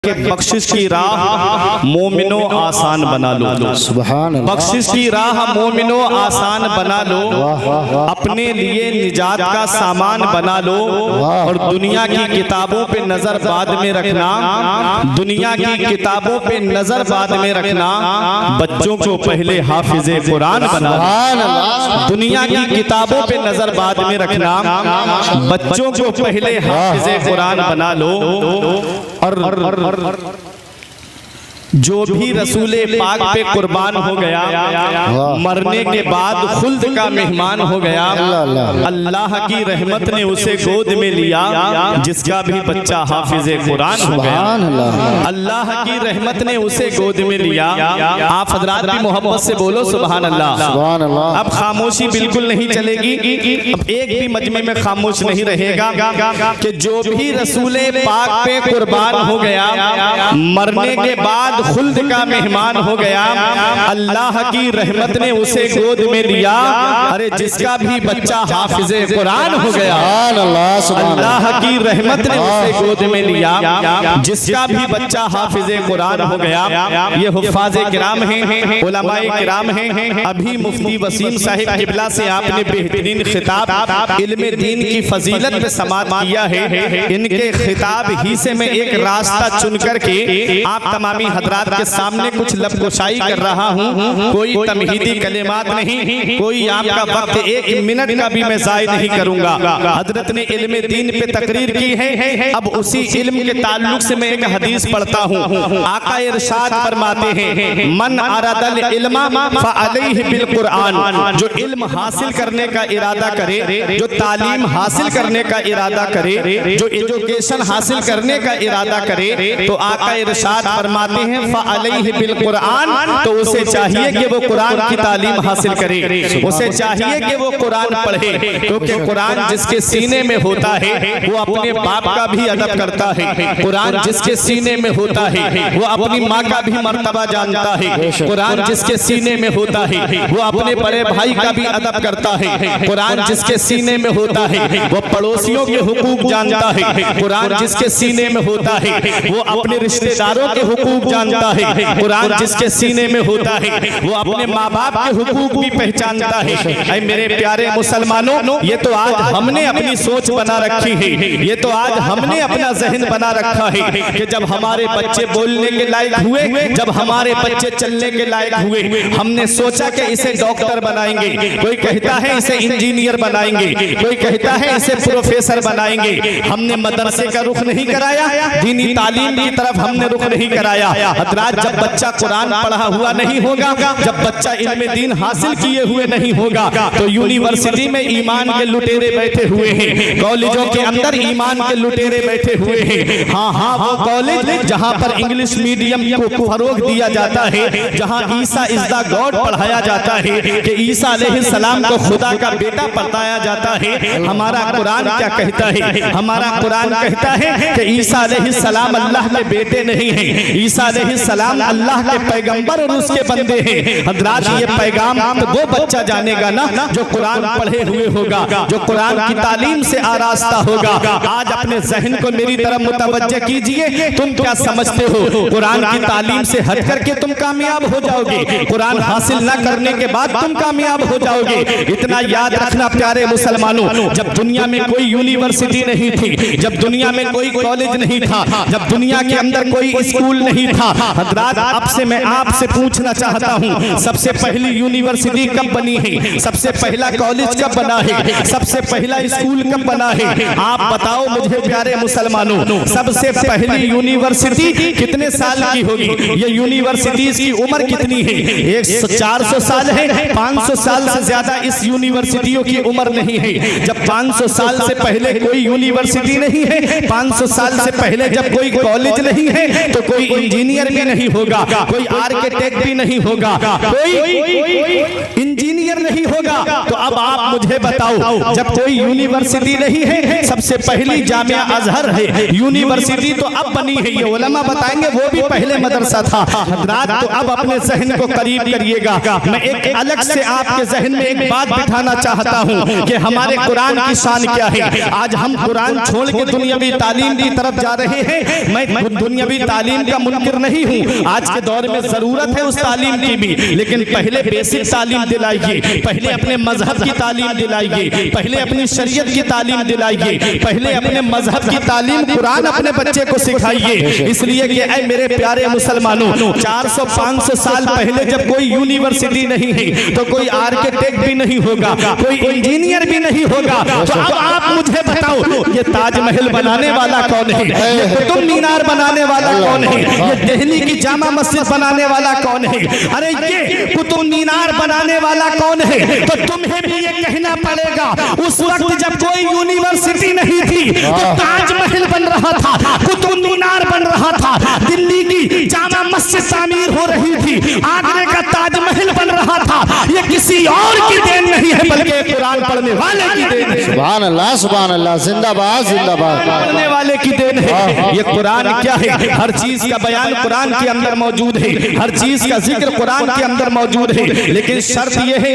कि बख्शिश की राह मोमिनो आसान बना लो। सुभान अल्लाह। बख्शिश की राह मोमिनो आसान बना लो, अपने लिए निजात का सामान बना लो। और दुनिया की किताबों पे नजर बाद में रखना, दुनिया की किताबों पे नजर बाद में रखना, बच्चों को पहले हाफिजे कुरान बना लो। दुनिया की किताबों पे नजर बाद में रखना, बच्चों को पहले हाफिजे कुरान बना लो। और जो भी रसूले पाक पे कुर्बान हो गया, मरने के बाद खुल्द का मेहमान हो गया, अल्लाह की रहमत ने उसे गोद में लिया, जिसका भी बच्चा हाफिजे कुरान हो गया। अल्लाह की रहमत ने उसे गोद में लिया। आप हजरात भी मोहब्बत से बोलो सुभान अल्लाह। अब खामोशी बिल्कुल नहीं चलेगी, अब एक भी मजमे में खामोश नहीं रहेगा कि जो भी रसूले पाक पे कुर्बान हो गया, मरने के बाद खुल्द का मेहमान हो गया, अल्लाह की रहमत ने उसे गोद में लिया। अरे जिसका भी बच्चा हाफिजे कुरान हो गया, अल्लाह की रहमत ने उसे गोद में लिया। जिसका भी बच्चा हाफिजे कुरान हो गया, ये हुफ़ाज़े किराम हैं, उलमाए किराम हैं। अभी मुफ्ती वसीम साहिब किबला से आपने बेहतरीन खिताब इल्मे दीन की फजीलत पे समाअत किया है। इनके खिताब ही से मैं एक रास्ता चुन करके आप तमामी हजरात के सामने कुछ लफ्ज़गोशाई कर रहा हूँ। कोई तमहीदी कलिमात नहीं, कोई आपका वक्त एक मिनट का भी मैं ज़ाया नहीं करूँगा। हजरत ने इल्मे दीन पे तकरीर की है। अब उसी इल्म के ताल्लुक से मैं एक हदीस पढ़ता हूँ। आका इरशाद फरमाते हैं, मन अरादल इल्मा फअलैहि बिल कुरान। जो इल्म हासिल करने का इरादा करे, जो तालीम हासिल करने का इरादा करे, जो एजुकेशन हासिल करने का इरादा करे, तो आका इरशाद फरमाते हैं फअलैहि बिल कुरान, तो उसे चाहिए कि वो कुरान की तालीम हासिल करे, उसे चाहिए कि वो कुरान पढ़े। क्योंकि कुरान जिसके सीने में होता है, वो अपने बाप का भी अदब करता है। कुरान जिसके सीने में होता है, वो अपनी माँ का भी मर्तबा जानता है। कुरान जिसके सीने में होता है, वो अपने बड़े भाई का भी अदब करता है। कुरान जिसके सीने में होता है, वो पड़ोसियों के हुकूक जानता है। कुरान जिसके सीने में होता है, वो अपने रिश्तेदारों के हुकूक जानता है। कुरान जिसके सीने में होता है, वो अपने माँ बाप के हुकूक भी पहचानता है। ऐ मेरे प्यारे मुसलमानों, ये तो आज हमने अपनी सोच बना रखी है, ये तो आज हमने अपना जहन बना रखा है कि जब हमारे बच्चे बोलने के लायक हुए, जब हमारे बच्चे चलने के लायक हुए, हमने सोचा कि इसे डॉक्टर बनाएंगे, कोई कहता है इसे इंजीनियर बनाएंगे, कोई कहता है इसे प्रोफेसर बनाएंगे। हमने मदरसे का रुख नहीं कराया, दीनी तालीम की तरफ हमने रुख नहीं कराया। हजरात, जब बच्चा कुरान पढ़ा हुआ नहीं होगा, जब बच्चा इल्मे दीन हासिल किए हुए नहीं होगा, तो यूनिवर्सिटी में ईमान के लुटेरे बैठे हुए हैं, कॉलेजों के अंदर ईमान के लुटेरे बैठे हुए हैं। हाँ, वो कॉलेज जहाँ पर इंग्लिश मीडियम को फरोग दिया जाता है, जहाँ ईसा इज द गॉड पढ़ाया जाता है कि ईसा अलैहिस्सलाम को खुदा का बेटा बताया जाता है। हमारा कुरान क्या कहता है? हमारा कुरान कहता है कि ईसा अलैहिस्सलाम अल्लाह के बेटे नहीं है, ईसा अलैहिस्सलाम अल्लाह के पैगंबर और उसके बंदे हैं। हजरात, ये पैगाम तो वो बच्चा जानेगा ना जो कुरान पढ़े हुए होगा, जो कुरान की तालीम से आरास्ता होगा। आज अपने जहन को मेरी तरफ मुतवज्जह कीजिए। तुम क्या समझते हो कुरान की तालीम से हट करके तुम कामयाब हो जाओगे? कुरान हासिल न करने के बाद तुम कामयाब हो जाओगे। इतना याद रखना प्यारे मुसलमानों, जब दुनिया में कोई यूनिवर्सिटी नहीं थी, जब दुनिया में कोई कॉलेज नहीं था, जब दुनिया के अंदर कोई स्कूल नहीं था, हजरात, अब से मैं आपसे पूछना चाहता हूँ, सबसे पहली यूनिवर्सिटी कब बनी है? सबसे पहला कॉलेज कब बना है? सबसे पहला स्कूल कब बना है? आप बताओ मुझे प्यारे मुसलमानों, सबसे पहली यूनिवर्सिटी कितने साल की होगी? ये यूनिवर्सिटीज की उम्र कितनी है? 400 साल है, 500 साल से ज्यादा इस यूनिवर्सिटियों की उम्र नहीं है। जब 500 साल से पहले कोई यूनिवर्सिटी नहीं है, 500 साल से पहले जब कोई कॉलेज नहीं है, तो कोई इंजीनियर भी नहीं होगा, कोई आर्किटेक्ट भी नहीं होगा, कोई इंजीनियर नहीं होगा। तो अब आप मुझे बताओ, जब कोई यूनिवर्सिटी नहीं है, सबसे पहली जामिया अजहर है, यूनिवर्सिटी तो अब बनी है, ये उलमा बताएंगे, वो भी पहले मदरसा था। हजरात तो अब अपने जहन को करीब करिएगा। मैं एक अलग से आपके जहन में एक बात बिठाना चाहता हूँ कि हमारे कुरान की शान क्या है। आज हम कुरान छोड़ के दुनियावी तालीम की तरफ जा रहे हैं। मैं दुनियावी तालीम का मुनकिर नहीं हूँ, आज के दौर में जरूरत है उस तालीम की भी, लेकिन पहले बेसिक तालीम दिलाइए, पहले अपने मजहब की तालीम दिलाइए, पहले अपनी शरीयत की तालीम दिलाइए, पहले अपने मजहब की तालीम कुरान अपने बच्चे को सिखाइए। इसलिए कि ऐ मेरे प्यारे मुसलमानों, 400-500 साल पहले जब कोई यूनिवर्सिटी नहीं है तो कोई आर्किटेक्ट भी नहीं होगा, कोई इंजीनियर भी नहीं होगा। तो अब आप मुझे बताओ, ये ताजमहल बनाने वाला कौन है, ये कुतुब मीनार बनाने वाला कौन है, ये दिल्ली की जामा मस्जिद बनाने वाला कौन है, अरे ये कुतुब मीनार बनाने वाला कौन है? तो तुम्हें भी ये कहना पड़ेगा, उस वक्त जब कोई यूनिवर्सिटी नहीं थी तो ताजमहल बन रहा था, कुतुब मीनार बन रहा था, दिल्ली की जामा मस्जिद तामीर हो रही थी, आगरे का ताजमहल बन रहा था। ये किसी और की देन नहीं है, बल्कि कुरान पढ़ने वाले की देन है। सुभान अल्लाह, सुभान अल्लाह, जिंदाबाद जिंदाबाद, पढ़ने वाले की देन है। ये कुरान क्या है? हर चीज का बयान कुरान के अंदर मौजूद है, हर चीज का जिक्र कुरान के अंदर मौजूद है, लेकिन शर्त यह है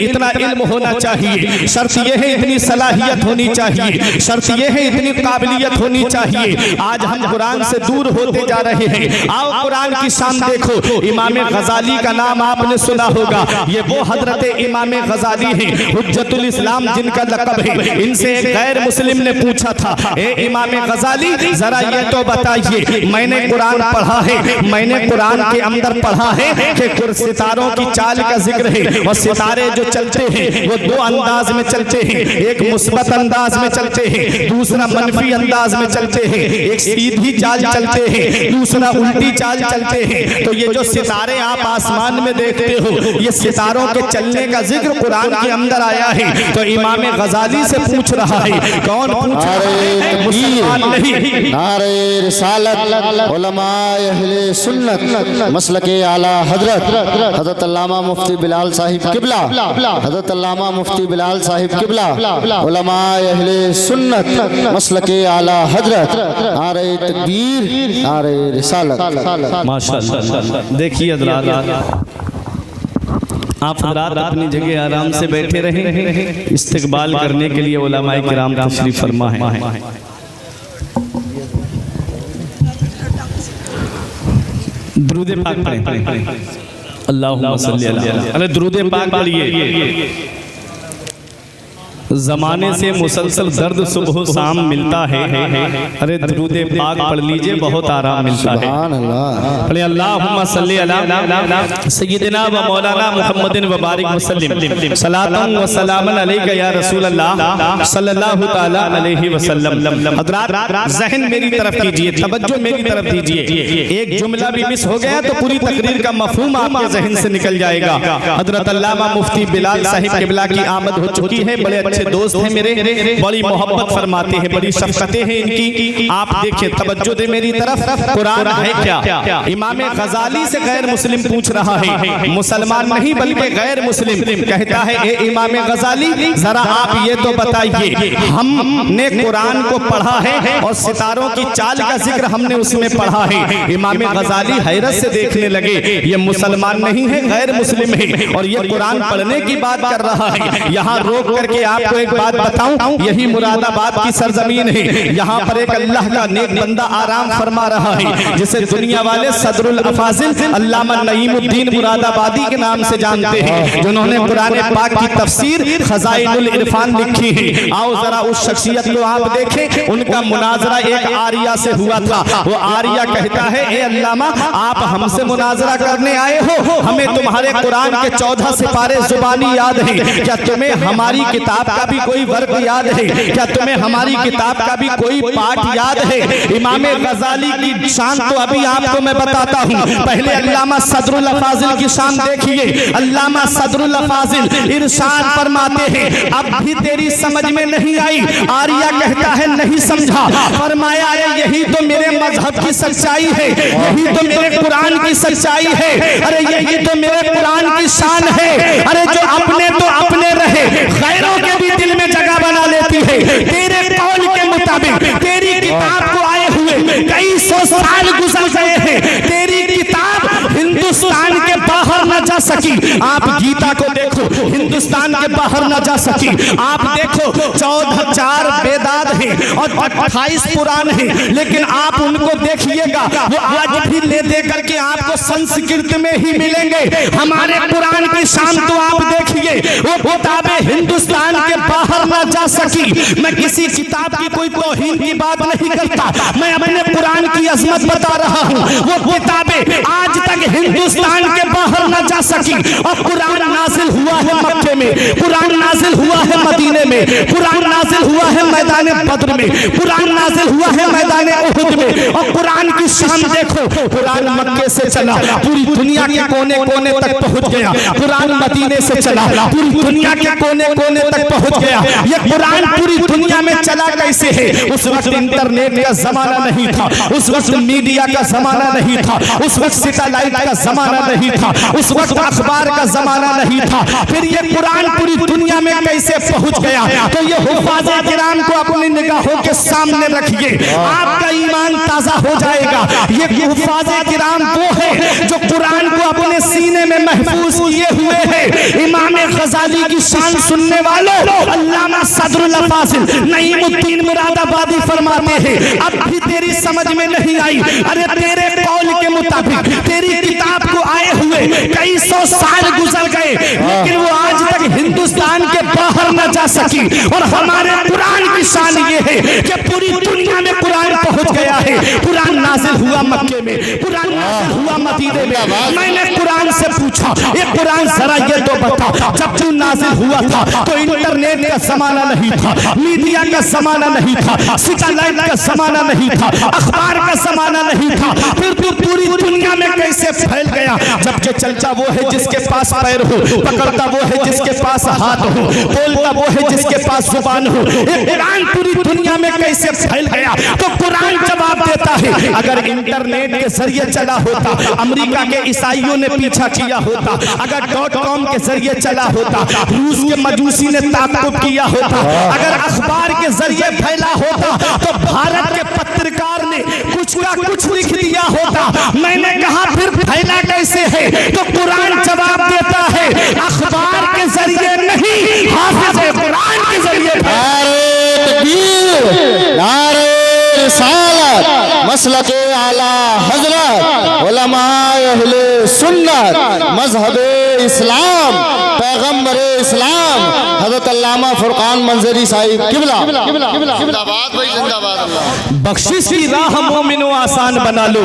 इतना इल्म होना चाहिए, शर्त यह है इतनी सलाहियत होनी चाहिए, शर्त यह है इतनी काबिलियत होनी चाहिए। आज हम कुरान से दूर होते जा रहे हैं। आओ कुरान की शान देखो। इमाम गजाली का नाम आपने सुना होगा, ये वो हजरत इमाम गजाली हैं, हुज्जतुल इस्लाम जिनका लक़ब है। इनसे एक गैर मुस्लिम ने पूछा था, ए इमाम गजाली जरा ये तो बताइए, मैंने कुरान पढ़ा है, मैंने कुरान के अंदर पढ़ा है कि सितारों की चाल का जिक्र है, और सितारे जो चलते हैं वो दो अंदाज में चलते हैं, एक मुस्बत अंदाज में चलते हैं, दूसरा मनफी अंदाज में चलते हैं, एक सीधी चाल चलते हैं, दूसरा उल्टी चाल चलते हैं। तो ये जो सितारे आप आसमान में देखते हो, ये सितारों के चलने का जिक्र कुरान के अंदर आया है। तो इमाम गजाली से पूछ रहा है, कौन पूछ रहा है? मुसलमान नहीं। नारे रिसालत, उलमाए अहले सुन्नत, मसलके आला हजरत अल्लामा मुफ्ती बिलाल साहिब किबला, हजरत अल्लामा मुफ्ती बिलाल साहिब किबला, उलमाए अहले सुन्नत, मसलके आला हजरत, नारे तकबीर, नारे रिसालत। माशाअल्लाह। देखिए हज़रात, आप हज़रात अपनी जगह आराम से बैठे रहें, इस्तकबाल करने के लिए उलमाए किराम तशरीफ फरमा है। दुरूद पाक पढ़ें, अल्लाहुम्मा सल्ली अला, अरे दुरूद पाक पढ़िए। जमाने से मुसलसल दर्द सुबह शाम मिलता है, अरे दुरूद पाक पढ़ लीजिए, बहुत आराम मिलता है। अरे अल्लाहुम्मा सल्ली अला सय्यिदिना व मौलाना मुहम्मदिन व बारिक वसल्लम, सलातन व सलामन अलैका या रसूल अल्लाह सल्लल्लाहु तआला अलैहि वसल्लम। हज़रात ज़हन मेरी तरफ कीजिए, तवज्जो मेरी तरफ दीजिए। एक जुमला भी मिस हो गया तो पूरी तकरीर का मफहूम आपके ज़हन से निकल जाएगा। हज़रत अल्लामा मुफ्ती बिलाल साहिब किबला की आमद हो चुकी है, बड़े अच्छे दोस्त हैं मेरे, बड़ी मोहब्बत फरमाते हैं, बड़ी शफ़क़तें हैं इनकी। आप देखिए, तवज्जो दे मेरी तरफ, कुरान है क्या? इमाम गजाली से गैर मुस्लिम पूछ रहा है, मुसलमान नहीं बल्कि गैर मुस्लिम। कहता है, ए इमाम गजाली जरा आप ये तो बताइए, हमने कुरान को पढ़ा है और सितारों की चाल का जिक्र हमने उसमें पढ़ा है। इमाम गजाली हैरत से देखने लगे, ये मुसलमान नहीं है, गैर मुस्लिम है, और ये कुरान पढ़ने की बात कर रहा है। यहाँ रोक करके आपको एक बात बताऊं, यही मुरादाबाद की सरजमीन है, यहाँ पर एक अल्लाह का नेक बंदा आराम फरमा रहा है, जिसे दुनिया वाले सदरुल अफाजिल अल्लामा नईमुद्दीन मुरादाबादी के नाम से जानते हैं, जिन्होंने कुरान पाक की तफसीर खजाइनुल इरफान लिखी है। आओ जरा उस शख्सियत को आप देखें, उनका मुनाजरा एक आरिया से हुआ था। वो आरिया कहता है, ए अल्लामा आप हमसे मुनाजरा करने आए हो, हमें तुम्हारे कुरान के 14 सिपारे जुबानी याद है, क्या तुम्हें हमारी किताब का भी कोई वर्ग याद है? क्या तुम्हें हमारी किताब का भी कोई पाठ याद है? इमाम गजाली की शान तो अभी आपको मैं बताता हूँ। पहले अल्लामा सदरुल फाजिल की शान देखिए। अल्लामा सदरुल फाजिल इरशाद फरमाते हैं, अब भी तेरी समझ में नहीं आई? आर्या कहता है नहीं समझा। फरमाया अरे यही तो मेरे मजहब की सच्चाई है, यही तो मेरे कुरान की सच्चाई है, अरे यही तो मेरे कुरान की शान है। अरे जो अपने तो अपने रहे, गैरों के भी दिल में जगह बना लेती है। तेरे कौल के मुताबिक तेरी किताब को आए हुए कई सौ साल गुजर गए हैं, तेरी किताब हिंदुस्तान के बाहर न जा सकी। आप गीता को देखो, हिंदुस्तान के बाहर न जा सकी। आप देखो 14 वेदात हैं और 28 पुराण हैं, लेकिन आप उनको देखिएगा वो आज भी ले दे करके आपको संस्कृत में ही मिलेंगे। हमारे कुरान की शान तो आप देखिए, वो किताबें हिंदुस्तान के बाहर न जा सकी। मैं किसी किताब की कोई तौहीन की बात नहीं करता, मैं अपने कुरान की अजमत बता रहा हूँ। वो किताबें आज तक हिंदुस्तान के बाहर न जा सकी। और कुरान नाजिल हुआ है मक्के में, कुरान नाजिल हुआ है मदीने में, कुरान नाजिल हुआ है मैदान बद्र में, कुरान नाजिल हुआ है मैदान उहुद में। और कुरान की शान देखो, कुरान मक्के से चला पूरी दुनिया के कोने कोने तक पहुंच गया। कुरान मदीने से चला पूरी दुनिया के कोने कोने तक पहुंच गया। ये कुरान पूरी दुनिया में चला कैसे है? उस वक्त इंटरनेट का जमाना नहीं था, उस वक्त मीडिया का जमाना नहीं था, उस वक्त सैटेलाइट का जमाना नहीं था, उस वक्त अखबार का जमाना नहीं था। फिर ये कुरान पूरी दुनिया में कैसे पहुंच गया? तो ये हुफ़ाज़े किराम को अपनी निगाहों के सामने रखिए, आपका ईमान ताजा हो जाएगा। ये हुफ़ाज़े किराम वो है जो कुरान को अपने सीने में महफूज किए हुए हैं। इमाम गजाली की शान सुनने वालों, अल्लामा सदरुल फाजिल नईमुद्दीन मुरादाबादी फरमाते हैं, अब भी तेरी समझ में नहीं आई? अरे तेरे कौल के मुताबिक तेरी किताब को आए हुए कई सौ साल गुजर गए, लेकिन वो आज तक हिंदुस्तान के बाहर न जा सकी। और हमारे कुरान की शान ये है कि पूरी दुनिया में कुरान पहुंच गया है। कुरान नाजिल हुआ मक्के में, कुरान नाजिल हुआ मदीने में। मैंने कुरान से पूछा, ये कुरान जरा ये तो बता, जब तू नाजिल हुआ था तो इंटरनेट का जमाना नहीं था, मीडिया का जमाना नहीं था, सैटेलाइट का जमाना नहीं था, अखबार का जमाना नहीं था, फिर तू पूरी दुनिया में कैसे फैल गया? जबकि चलता वो है जिसके पास पैर हो, पकड़ता वो है जिसके पास हाथ हो, बोलता वो है जिसके पास जुबान हो। ये कुरान पूरी दुनिया में कैसे फैल गया? तो कुरान जवाब देता है, अगर इंटरनेट के जरिए चला होता, अमेरिका के ईसाइयों ने पीछा किया होता, अगर .com के जरिए चला होता, रूस के मजूसी ने ताक़ुब किया होता, अगर अखबार के जरिए फैला होता, तो भारत के पत्रकार ने कुछ का कुछ लिख दिया होता। मैंने कहा फिर फैला कैसे है? तो कुरान जवाब देता है, अखबार के जरिए नहीं, हाफिज़ कुरान के जरिए। नारे रिसालत, मसलके आला हजरत, उलमाए अहले सुन्नत, मजहबे इस्लाम, पैगम्बरे इस्लाम, हज़रत अल्लामा फुरकान मंजरी साहिब किबला। जिंदाबाद भाई जिंदाबाद। बख्शिश की राह मोमिनो आसान बना लो,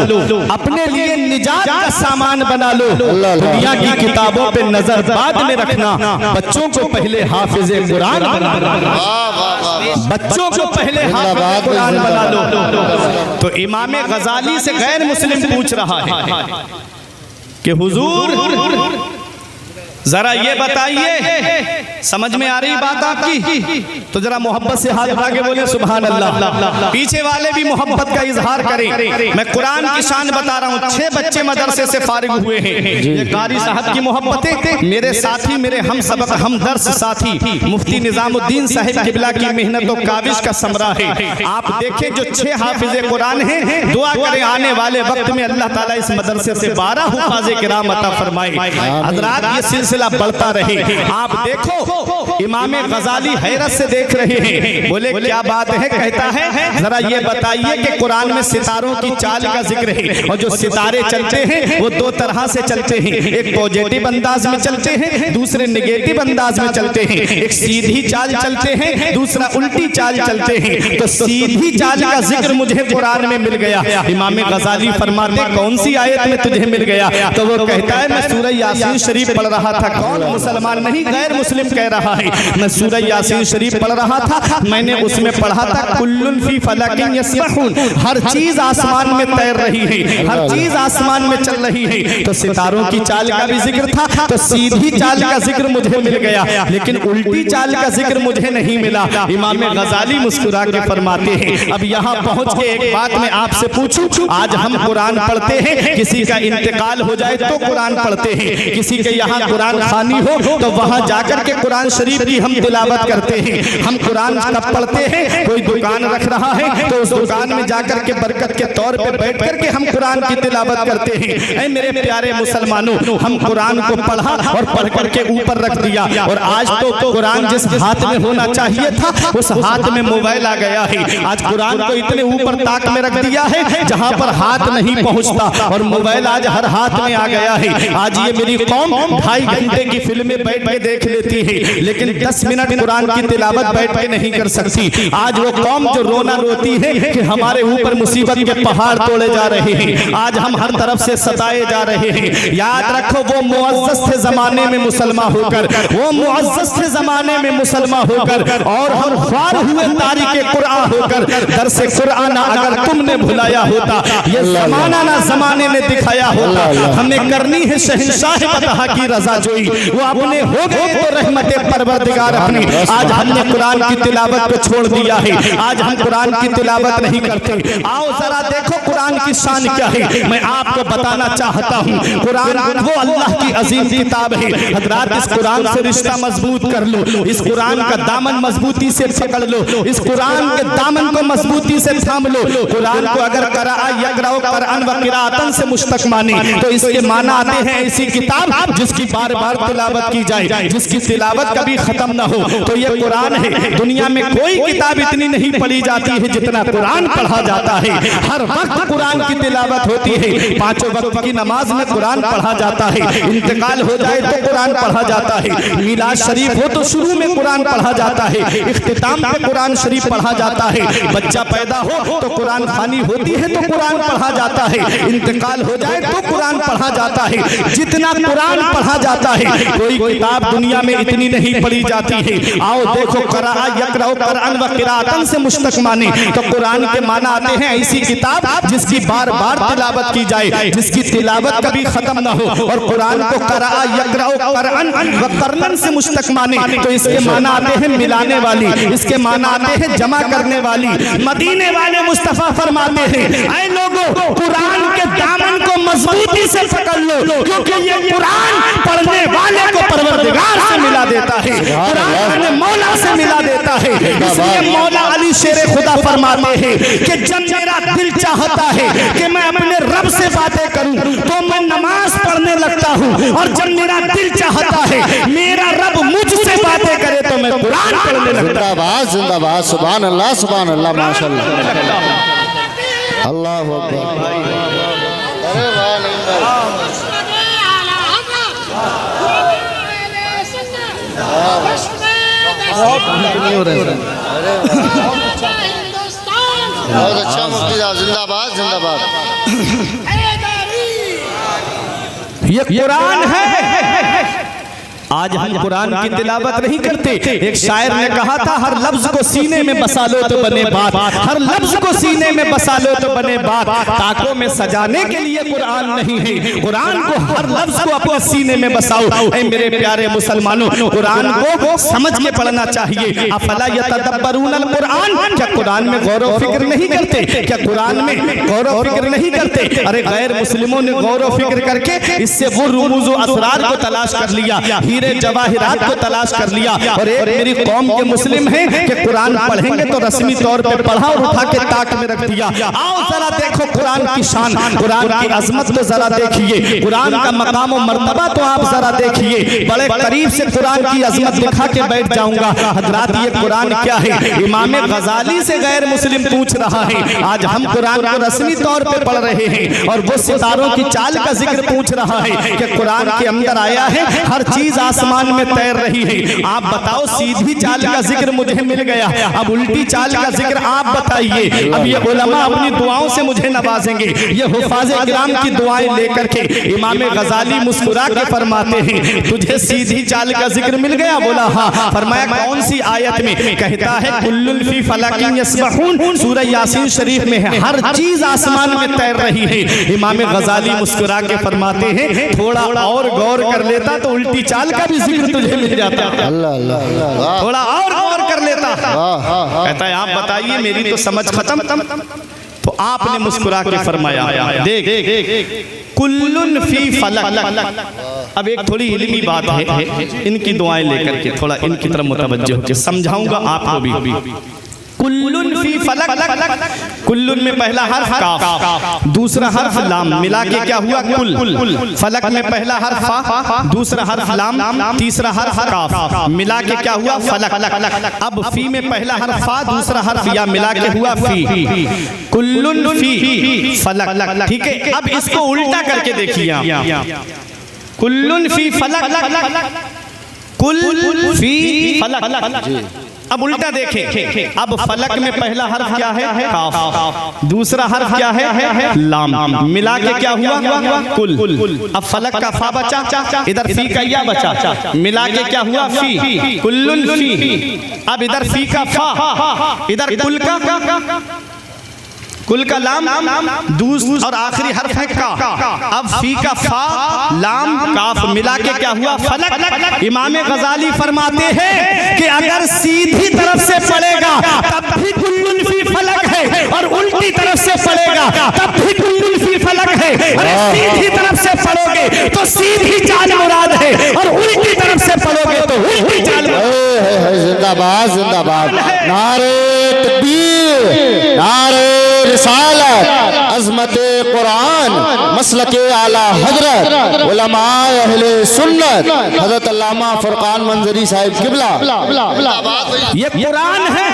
अपने लिए निजात का सामान बना लो। दुनिया की किताबों पे नजर बाद में रखना, बच्चों को पहले हाफिज़े कुरान बना लो, बच्चों को पहले हाफिज़े कुरान बना लो। तो इमाम गजाली से गैर मुस्लिम पूछ रहा है कि हुजूर जरा ये बताइए, समझ में आ रही बात आपकी? तो जरा मोहब्बत से हाथ उठा के बोले सुभान अल्लाह। पीछे वाले भी मोहब्बत का इजहार करें। मैं कुरान की शान बता रहा हूँ। 6 बच्चे मदरसे से फारिग हुए हैं। ये कारी साहब की मोहब्बतें, मेरे साथी, मेरे हम सबक हम दर्स साथी मुफ्ती निजामुद्दीन साहिब किबला की मेहनत और काविश का समरा है। आप देखें जो 6 हाफिज़े कुरान हैं, दुआ करें आने वाले वक्त में अल्लाह ताला इस मदरसे से 12 हुफ़ाज़े किराम अता फरमाए। हज़रात ये सिलसिला बढ़ता रहे। आप देखो इमाम गजाली हैरत से देख रहे हैं। बोले क्या बात है? कहता है जरा ये बताइए कि कुरान में सितारों की चाल का जिक्र है, और जो सितारे चलते हैं वो 2 तरह से चलते हैं। एक पॉजिटिव अंदाज में चलते हैं, दूसरे नेगेटिव अंदाज में चलते हैं। एक सीधी चाल चलते हैं, दूसरा उल्टी चाल चलते हैं। तो सीधी चाल का जिक्र मुझे कुरान में मिल गया। इमाम गजाली फरमाते कौन सी आयत में तुझे मिल गया? तो वो कहता है मैं सूरह यासीन शरीफ पढ़ रहा था। कौन? मुसलमान नहीं, गैर मुस्लिम कह कह रहा है। मैं सूरह यासीन शरीफ पढ़ रहा था, मैंने उसमें पढ़ा था कुल्लुन फी फलकिन यस्बहून, हर चीज आसमान में तैर रही है, हर चीज आसमान में चल रही है। तो सितारों की चाल का भी जिक्र था, तो सीधी चाल का जिक्र मुझे मिल गया, लेकिन उल्टी चाल का जिक्र मुझे नहीं मिला। इमाम गजाली मुस्कुरा के फरमाते हैं, अब यहाँ पहुंच के एक बात मैं आपसे पूछूं, आज हम कुरान पढ़ते हैं, किसी का इंतकाल हो जाए तो कुरान पढ़ते हैं, किसी के यहाँ कुरान खानी हो तो वहां जाकर के कुरान शरीफ की हम तिलावत करते हैं। हम कुरान कब पढ़ते हैं, कोई दुकान रख रहा है तो उस दुकान में जाकर के बरकत के तौर पे बैठ करके हम कुरान की तिलावत करते हैं। ऐ मेरे प्यारे मुसलमानों, हम कुरान को पढ़ा और पढ़ करके ऊपर रख दिया, और आज तो कुरान जिस हाथ में होना चाहिए था उस हाथ में मोबाइल आ गया है। आज कुरान को इतने ऊपर ताक में रख दिया है जहां पर हाथ नहीं पहुंचता, और मोबाइल आज हर हाथ में आ गया है। आज ये मेरी कौम 2.5 घंटे की फिल्में बैठ के देख लेती है, लेकिन 10 मिनट कुरान की तिलावत बैठ के नहीं कर सकती। आज वो कौम जो रोना रोती है कि हमारे ऊपर मुसीबत के पहाड़ तोड़े जा रहे हैं, आज हम हर तरफ से सताए जा रहे हैं। याद रखो, वो मुअज़्ज़ज़ थे जमाने में मुसलमान होकर, वो मुअज़्ज़ज़ थे जमाने में मुसलमान होकर, और हम ख्वार हुए तारीके कुरान होकर। दरस कुरान अगर तुमने भुलाया होता, ये जमाना ना जमाने ने दिखाया होता। हमें करनी है शहंशाह बतहा की रजा जोई, वो अपने हो गए तो रहमते परवरदिगार अपनी। आज हमने कुरान की तिलावत को छोड़ दिया है, आज हम कुरान की तिलावत नहीं करते। आओ जरा देखो कुरान की शान क्या है, मैं आपको बताना चाहता हूँ। कुरान वो अल्लाह की अजीम किताब है। हजरात, इस कुरान से रिश्ता मजबूत कर लो, इस कुरान का दामन मजबूती से पकड़ लो, इस कुरान के दामन को मजबूती से थाम लो। कुरान को अगर कराअ यक़राउ क़ुरआन व क़िराअतन से मुश्तक़ माने तो इसके माना आते हैं ऐसी किताब जिसकी बार बार तिलावत की जाए, जिसकी तिलावत कभी खत्म न हो। तो ये कुरान है। दुनिया में कोई किताब इतनी नहीं पढ़ी जाती है जितना कुरान पढ़ा जाता है। हर वक्त कुरान की तिलावत होती है, 5 वक्त की नमाज में कुरान पढ़ा जाता है, इंतकाल हो जाए तो कुरान पढ़ा जाता है, मिलाद शरीफ हो तो शुरू में कुरान पढ़ा जाता है, इख्तिताम पे कुरान शरीफ पढ़ा जाता है, बच्चा पैदा हो तो कुरान खानी होती है तो कुरान पढ़ा जाता है, इंतकाल हो जाए तो कुरान पढ़ा जाता है। जितना कुरान पढ़ा जाता है कोई किताब दुनिया में इतनी नहीं पढ़ी जाती है। आओ देखो, कराअ यक़राउ क़ुरआन व क़िराअतन से मुश्तक़ माने तो कुरान के माना आते हैं ऐसी किताब जिसकी बार बार तिलावत की जाए, जिसकी तिलावत कभी खत्म न हो। और कुरान को कराअ यक़राउ क़ुरआन व क़ुरआन से मुश्तक़ माने तो इसके माना आते हैं मिलाने वाली, इसके माना आते हैं जमा करने वाली। मदीने वाले मुस्तफ़ा फरमाते हैं, ऐ लोगों, कुरान के दामन को मजबूती से पकड़ लो, क्योंकि ये कुरान पढ़ने वाले को परवरदिगार से मिला देता है, कुरान मौला से मिला देता है। इसलिए मौला अली शेर खुदा फरमाते हैं कि जब मेरा दिल चाहता है कि मैं अपने रब से बातें करूं तो मैं नमाज पढ़ने लगता हूं, और जब मेरा दिल चाहता है मेरा रब मुझसे बातें करे तो मैं कुरान पढ़ने लगता हूं। जिंदाबाद जिंदाबाद, सुभान अल्लाह सुभान अल्लाह, माशाअल्लाह, अल्लाह अकबर। अरे वाह नहीं हो रहे हैं। बहुत अच्छा मुफ्ती साहब, जिंदाबाद जिंदाबाद। ये कुरान है। आज हम कुरान की तिलावत नहीं करते। एक शायर ने कहा था, हर लफ्ज को सीने में बसा लो तो बने बात, हर लफ्ज को सीने में बसा लो तो बने बात। ताकों में सजाने के लिए कुरान नहीं है, कुरान को हर लफ्ज को अपने सीने में बसाओ। ऐ मेरे प्यारे मुसलमानों, कुरान को समझ के पढ़ना चाहिए। अफला यतदब्बरूनल कुरान, क्या कुरान में गौर व फिक्र नहीं करते? क्या कुरान में गौर व फिक्र नहीं करते? अरे गैर मुस्लिमों ने गौर व फिक्र करके इससे वो रुमूज़ व असरार को तलाश कर लिया, हीरे जवाहिरात को तलाश कर लिया। और एक मेरी कौम के मुस्लिम हैं कि कुरान पढ़ेंगे तो रस्मी तौर पे पढ़ा और उठा के ताक में रख दिया। आओ जरा देखो कुरान की शान, कुरान की अजमत तो जरा देखिए, कुरान का मकाम और मर्तबा तो आप जरा देखिए। बड़े करीब से कुरान की अजमत दिखा के बैठ जाऊंगा। हजरात, ये कुरान क्या है? इमाम गजाली से गैर मुस्लिम पूछ रहा है। आज हम कुरान को रस्मी तौर पे पढ़ रहे हैं और वो सितारों की चाल का जिक्र पूछ रहा है कि कुरान के अंदर आया है हर चीज आसमान में तैर रही है। आप बताओ, सीधी चाल का जिक्र मुझे मिल गया, अब उल्टी चाल का जिक्र आप बताइए। अब ये उलमा अपनी दुआओं से मुझे नवाजेंगे। ये हुफ़ाज़े किराम की दुआएं लेकर के इमाम गज़ाली मुस्कुरा के फरमाते हैं, तुझे सीधी चाल का जिक्र मिल गया? बोला हाँ। फरमाया कौन सी आयत में? कहता है कुल्लुन फी फलकिन यस्बहून, सूरह यासीन शरीफ में है, हर चीज आसमान में तैर रही है। इमाम गज़ाली मुस्कुरा के फरमाते हैं, थोड़ा और गौर कर लेता तो उल्टी चाल का भी जिक्र तुझे मिल जाता। थोड़ा और गौर कर लेता। कहता है आप बताइए, मेरी तो समझ खत्म। तो आपने मुस्कुरा के फरमाया, देख कुल्लुन फी फलक। अब एक थोड़ी इल्मी बात है, इनकी दुआएं लेकर के थोड़ा इनकी तरफ मुतवज्जो होकर समझाऊंगा आपको भी। कुल्लुन फी फलक, कुल्लुन में पहला हर्फ काफ, दूसरा हर्फ लाम, मिला के क्या हुआ कुल। फलक में पहला हर्फ फा, दूसरा हर्फ लाम, तीसरा हर्फ काफ, मिला के क्या हुआ फलक। अब फी में पहला हर्फ फा, दूसरा हर्फ या, मिला के हुआ फी। कुल्लुन फी फलक, ठीक है। अब इसको उल्टा करके देखिए, कुल्लुन फी फलक, कुल फी फलक। अब उल्टा देखें, अब फलक में पहला हर्फ क्या है? काफ, दूसरा हर्फ क्या है? लाम, मिला के क्या हुआ? कुल। अब फलक का फा बचा, इधर फी का या बचा, मिला के क्या हुआ? फी, कुल्लुन फी। अब इधर फी का फा, इधर कुल का लाम, और आखिरी हर्फ है का। अब फी का फा, लाम, काफ, मिला के क्या हुआ? फलक। इमाम गज़ाली फरमाते हैं कि अगर सीधी तरफ से पढ़ेगा तब भी कुल्लुन फी फलक है, और उल्टी तरफ से पढ़ेगा तब भी कुल्लुन फी फलक है। अरे सीधी तरफ से पढ़ोगे तो सीधी चाल मुराद है, और उल्टी तरफ से पढ़ोगे तो उल्टी चाल। जिंदाबाद जिंदाबाद, नारे तकबीर, नारे रिसालत, अज़मते कुरान, मसलके आला हजरत, उलमाए अहले सुन्नत, हज़रत अल्लामा फुरकान मंजरी साहिब किबला। ये कुरान है,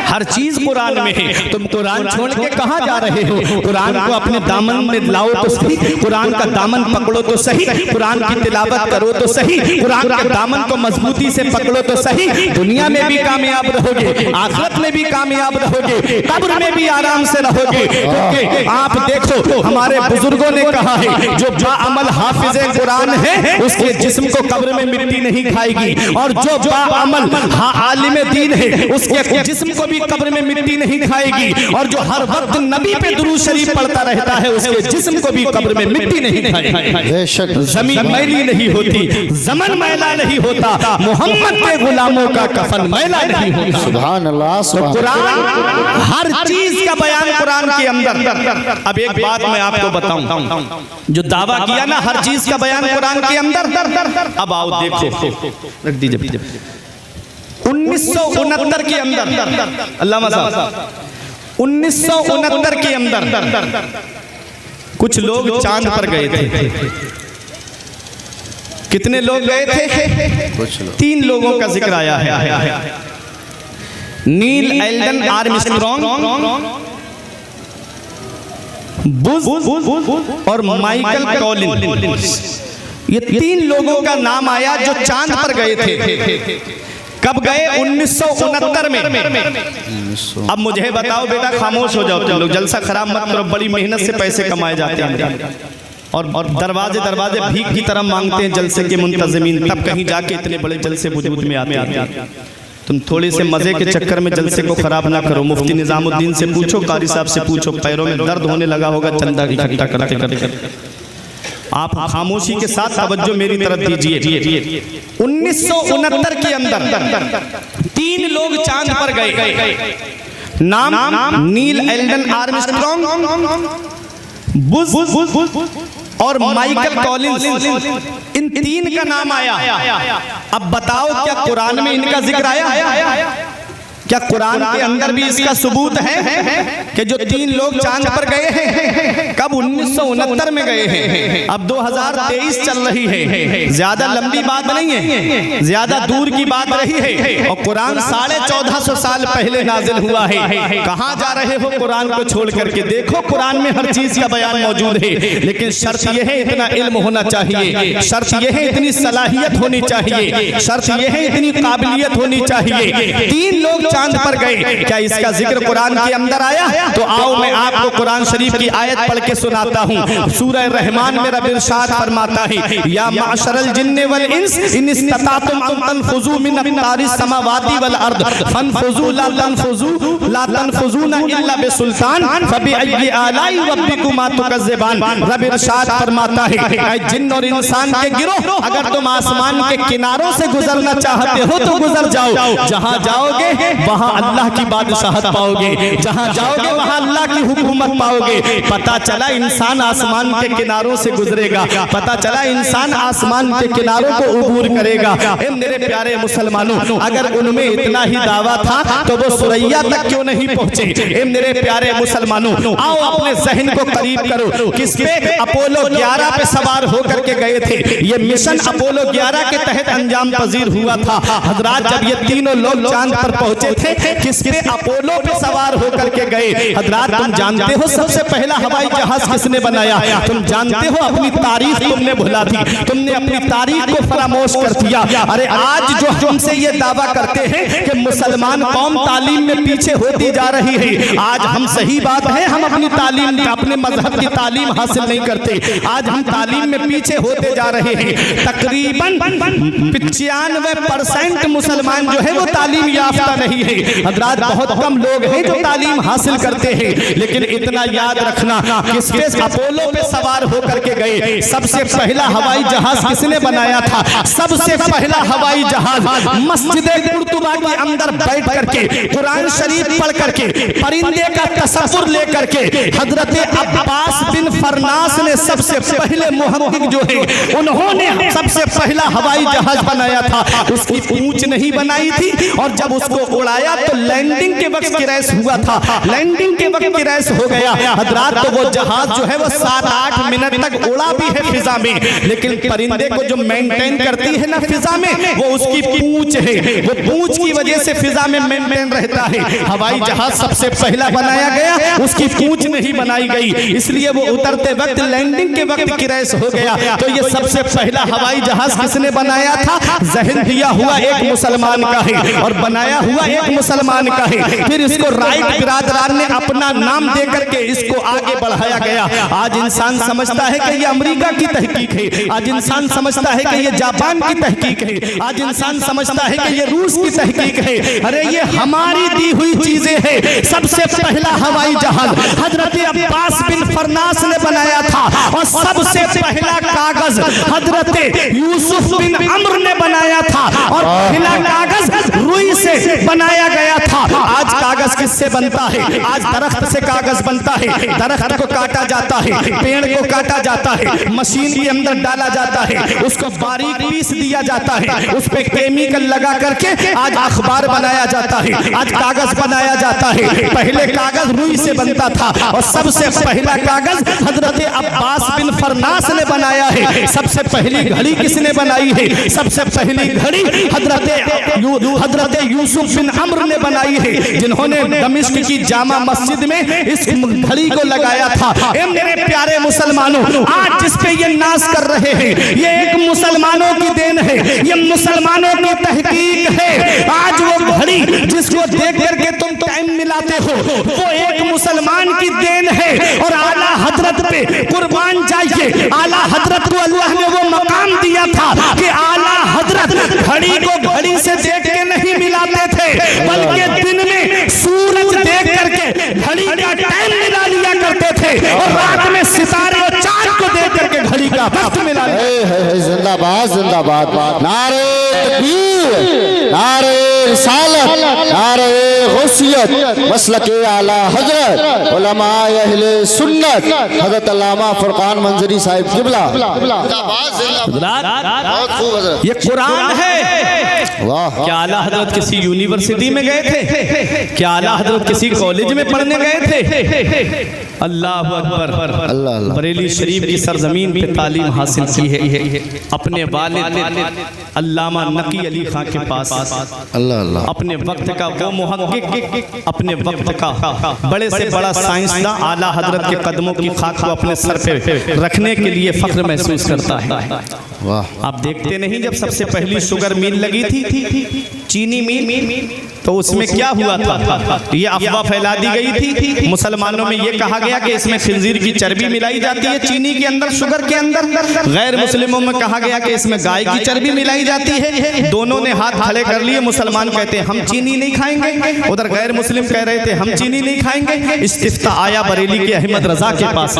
हर चीज कुरान में है। तुम कुरान छोड़ के कहाँ जा रहे हो? कुरान को अपने दामन में लाओ तो सही, कुरान का दामन पकड़ो तो सही, कुरान की तिलावत करो तो सही, कुरान के दामन को मजबूती से पकड़ो तो सही। दुनिया में भी कामयाब रहोगे, आखिरत में भी कामयाब रहोगे, कब्र में भी आराम से रहोगे। क्योंकि आप देखो, हमारे बुजुर्गों ने कहा है, जो बाअमल हाफिज़ कुरान है उसके जिस्म को कब्र में मिट्टी नहीं खाएगी, और जो बाअमल आलिम दीन है उसके जिस्म को भी कब्र में मिट्टी नहीं खाएगी, और जो हर वक्त नबी पे दुरूद शरीफ पढ़ता रहता है उसके जिस्म को भी कब्र में मिट्टी नहीं खाएगी। जमीन मैली नहीं होती, ज़मन मैला नहीं होता, मोहम्मद के गुलामों का कफन मैला नहीं होता। सुभान अल्लाह। तो कुरान हर चीज का बयान कुरान के अंदर। अब एक बात मैं आपको बताऊं, जो दावा किया ना हर चीज का बयान कुरान के अंदर, अब आओ देखो, रख दीजिए। 1969 के अंदर, अल्लामा साहब, 1969 के अंदर कुछ लोग चांद पर गए थे। कितने लोग गए थे? कुछ लोग। 3 लोगों का जिक्र आया है, नील एल्डन आर्मस्ट्रॉन्ग, बुश और माइकल कॉलिंस। ये 3 लोगों का नाम आया जो चांद पर गए थे। कब गए? 1969 में। अब मुझे बताओ बेटा, खामोश हो जाओ तुम लोग, जलसा खराब मत करो, बड़ी मेहनत से पैसे कमाए जाते हैं, और दरवाजे दरवाजे भीख की तरह मांगते हैं जलसे के मुंतज़िमीन, तब कहीं जाके इतने बड़े जलसे वजूद में आते हैं। तुम थोड़े से मजे के चक्कर में जलसे को खराब ना करो। मुफ्ती निजामुद्दीन से पूछो, कारी साहब से पूछो, पैरों में दर्द होने लगा होगा चंदा इकट्ठा करते करते। आप खामोशी के साथ तवज्जो मेरी तरफ दीजिए। 1969 के अंदर 3 लोग चांद पर गए। नाम नील एल्डन आर्मस्ट्रॉन्ग, बुश और माइकल कॉलिंस। इन 3 का नाम आया। अब बताओ क्या कुरान में इनका जिक्र आया? क्या कुरान के अंदर भी इसका सबूत है कि जो 3 लोग चांद पर गए हैं कब 1969 में गए हैं, अब 2023 चल रही है, ज्यादा लंबी बात नहीं है, ज्यादा दूर की बात रही है। और कुरान 1450 साल पहले नाजिल हुआ है। कहाँ जा रहे हो कुरान को छोड़ करके? देखो कुरान में हर चीज का बयान मौजूद है, लेकिन शर्त यह है इतना इल्म होना चाहिए, शर्त यह है इतनी सलाहियत होनी चाहिए, शर्त यह है इतनी काबिलियत होनी चाहिए। 3 लोग चांद पर गए, क्या इसका जिक्र कुरान के अंदर आया? तो आओ मैं आपको कुरान शरीफ की आयत पढ़ के सुनाता हूँ। सूरह रहमान में रब इरशाद फरमाता है, या माशरल जिन्ने वल इंस इन इस्ततातुम अन तनफुजू मिन अक़तारिस समावाति वल अर्द फनफुजू ला तनफुजूना इल्ला बिसुल्तान फबिअय्यि आलाई रब्बिकुमा तुकज़्ज़िबान। रब इरशाद फरमाता है, ऐ जिन्न और इंसान के गिरोह, अगर तुम आसमान के किनारों से गुजरना चाहते हो तो गुजर जाओ, जहां जाओगे वहां अल्लाह की बादशाहत पाओगे, जहां जाओगे वहां अल्लाह की हुकूमत पाओगे। पता चला इंसान आसमान के किनारों से गुजरेगा, पता चला इंसान आसमान के किनारों को उबूर करेगा। मेरे प्यारे मुसलमानों, अगर उनमें इतना ही दावा था तो वो सुरैया तक क्यों नहीं पहुंचे? मेरे प्यारे मुसलमानों, आओ अपने जहन को करीब करो, किस पे? अपोलो 11 पे सवार होकर के गए थे। ये मिशन अपोलो 11 के तहत अंजाम पजीर हुआ था। हजरात, जब ये तीनों लोग चांद पर पहुंचे थे, किस पे? अपोलो पे सवार होकर के गए। हजरात, तुम जानते हो सबसे पहला हवाई जहाज किसने बनाया? तुम जानते हो अपनी तारीख तुमने भुला दी, तुमने अपनी तारीख को फरामोश कर दिया। अरे आज जो हमसे ये दावा करते हैं कि मुसलमान कौम तालीम में पीछे होती जा रही है, आज हम सही बात है, हम अपनी तालीम, अपने मजहब की तालीम हासिल नहीं करते, आज हम तालीम में पीछे होते जा रहे हैं। तकरीबन 95% मुसलमान जो है वो तालीम याफ्ता नहीं है। हजरात, बहुत कम लोग हैं जो तालीम हासिल करते हैं, लेकिन इतना याद रखना कि स्पेस अपोलो पे सवार होकर के गए। सबसे पहला हवाई जहाज किसने बनाया था? सबसे पहला हवाई जहाज मस्जिद कुर्तुबा के अंदर बैठ करके कुरान शरीफ पढ़ करके परिंदे का तसव्वुर लेकर के हजरत अब्बास बिन फरनास ने सबसे पहले मुहद्दिस जो है उन्होंने सबसे पहला हवाई जहाज बनाया था। उसकी पूंछ नहीं बनाई थी, और जब उसको उड़ाया तो लैंडिंग के वक्त क्रैश हुआ था, लैंडिंग के वक्त क्रैश हो गया। हजरात, तो वो जहाज जो है वो 7-8 मिनट तक उड़ा भी है फिजा में, लेकिन परिंदे को जो मेंटेन करती है ना फिजा में, वो उसकी पूंछ है, वो पूंछ की वजह से फिजा में मेंटेन रहता है। हवाई जहाज सबसे पहला बनाया गया, उसकी पूंछ नहीं बनाई गई, इसलिए वो उतरते वक्त लैंडिंग के वक्त क्रैश हो गया। तो ये सबसे पहला हवाई जहाज किसने बनाया था? जहन दिया हुआ एक मुसलमान का है, और बनाया हुआ एक मुसलमान का है। फिर इसको राइट बिरादरान ने अपना नाम दे करके इसको आगे बढ़ाया गया। आज इंसान समझता है कि ये अमेरिका की तहकीक है, आज इंसान समझता है कि ये जापान की तहकीक है, आज इंसान समझता है कि ये रूस की तहकीक है। अरे ये हमारी दी हुई चीजें हैं। सबसे पहला हवाई जहाज हजरत अब्बास बिन फरनास ने बनाया था, और सबसे पहला कागज हजरत यूसुफ बिन अम्र ने बनाया था, और पहला कागज रुई से बनाया गया था। आज कागज किससे बनता है? आज दरख्त से कागज बनता है। दरख्त को काटा जाता है, पेड़ को काटा जाता है, मशीन के अंदर डाला जाता है, उसको बारीक पीस दिया जाता है, उस पे केमिकल लगा करके आज अखबार बनाया जाता है, आज कागज बनाया जाता है। पहले कागज रुई से बनता था, और सबसे पहला कागज हजरत अब्बास बिन फरनास ने बनाया है। सबसे पहली घड़ी किसने बनाई है? सबसे पहली घड़ी हजरत यूसुफ बिन अम्र ने बनाई है, जिन्होंने दमिश्क की जामा मस्जिद में इस घड़ी को लगाया था। मेरे प्यारे मुसलमानों, आज जिस पे ये नाज कर रहे हैं, ये एक मुसलमानों की देन है, ये मुसलमानों की तहकीक है। आज वो घड़ी जिसको देख करके तुम टाइम मिलाते हो, वो एक मुसलमान की देन है। और आला हजरत पे कुर्बान जाइए, आला हजरत को अल्लाह ने वो मकाम दिया था कि आला हजरत घड़ी को घड़ी से देख के नहीं मिलाते थे, बल्कि दिन में सूरज देख करके घड़ी का टाइम मिला लिया करते थे, और रात में सितारे और चांद को देख करके घड़ी घड़ी का वक्त मिला। जिंदाबाद जिंदाबाद, नारे तकबीर, नारे रिसालत, नारे गौसियत, मसलके आला हजरत उलमाए अहले सुन्नत हजरत अल्लामा फुरकान मंजरी साहिब किबला। बहुत खूब हजरत। ये कुरान है। वाह, क्या आला हजरत किसी यूनिवर्सिटी में गए थे? क्या आला हजरत किसी कॉलेज में पढ़ने गए थे? अल्लाह अकबर। अल्लाह अल्लाह। बरेली शरीफ की सरजमीन पे तालीम हासिल की है अपने वालिद अल्लामा नकी अली खां के पास। अल्लाह अल्लाह। अपने वक्त का वो मुहक्किक, अपने वक्त का बड़े से बड़ा साइंसदान आला हजरत के कदमों की खाक को अपने सर पे रखने के लिए फख्र महसूस करता है। वाह, आप देखते नहीं जब सबसे पहली शुगर मिल लगी थी, चीनी मिल, तो उसमें क्या हुआ था? ये अफवाह फैला दी गई थी। मुसलमानों में ये कहा गया कि इसमें खिंजीर की चर्बी मिलाई जाती है चीनी के अंदर, शुगर के अंदर। गैर मुस्लिमों में कहा गया कि इसमें गाय की चर्बी मिलाई जाती है। दोनों ने हाथ खड़े कर लिए। मुसलमान कहते हैं हम चीनी नहीं खाएंगे, उधर गैर मुस्लिम कह रहे थे हम चीनी नहीं खाएंगे। इस्तिफ्ता आया बरेली के अहमद रजा के पास,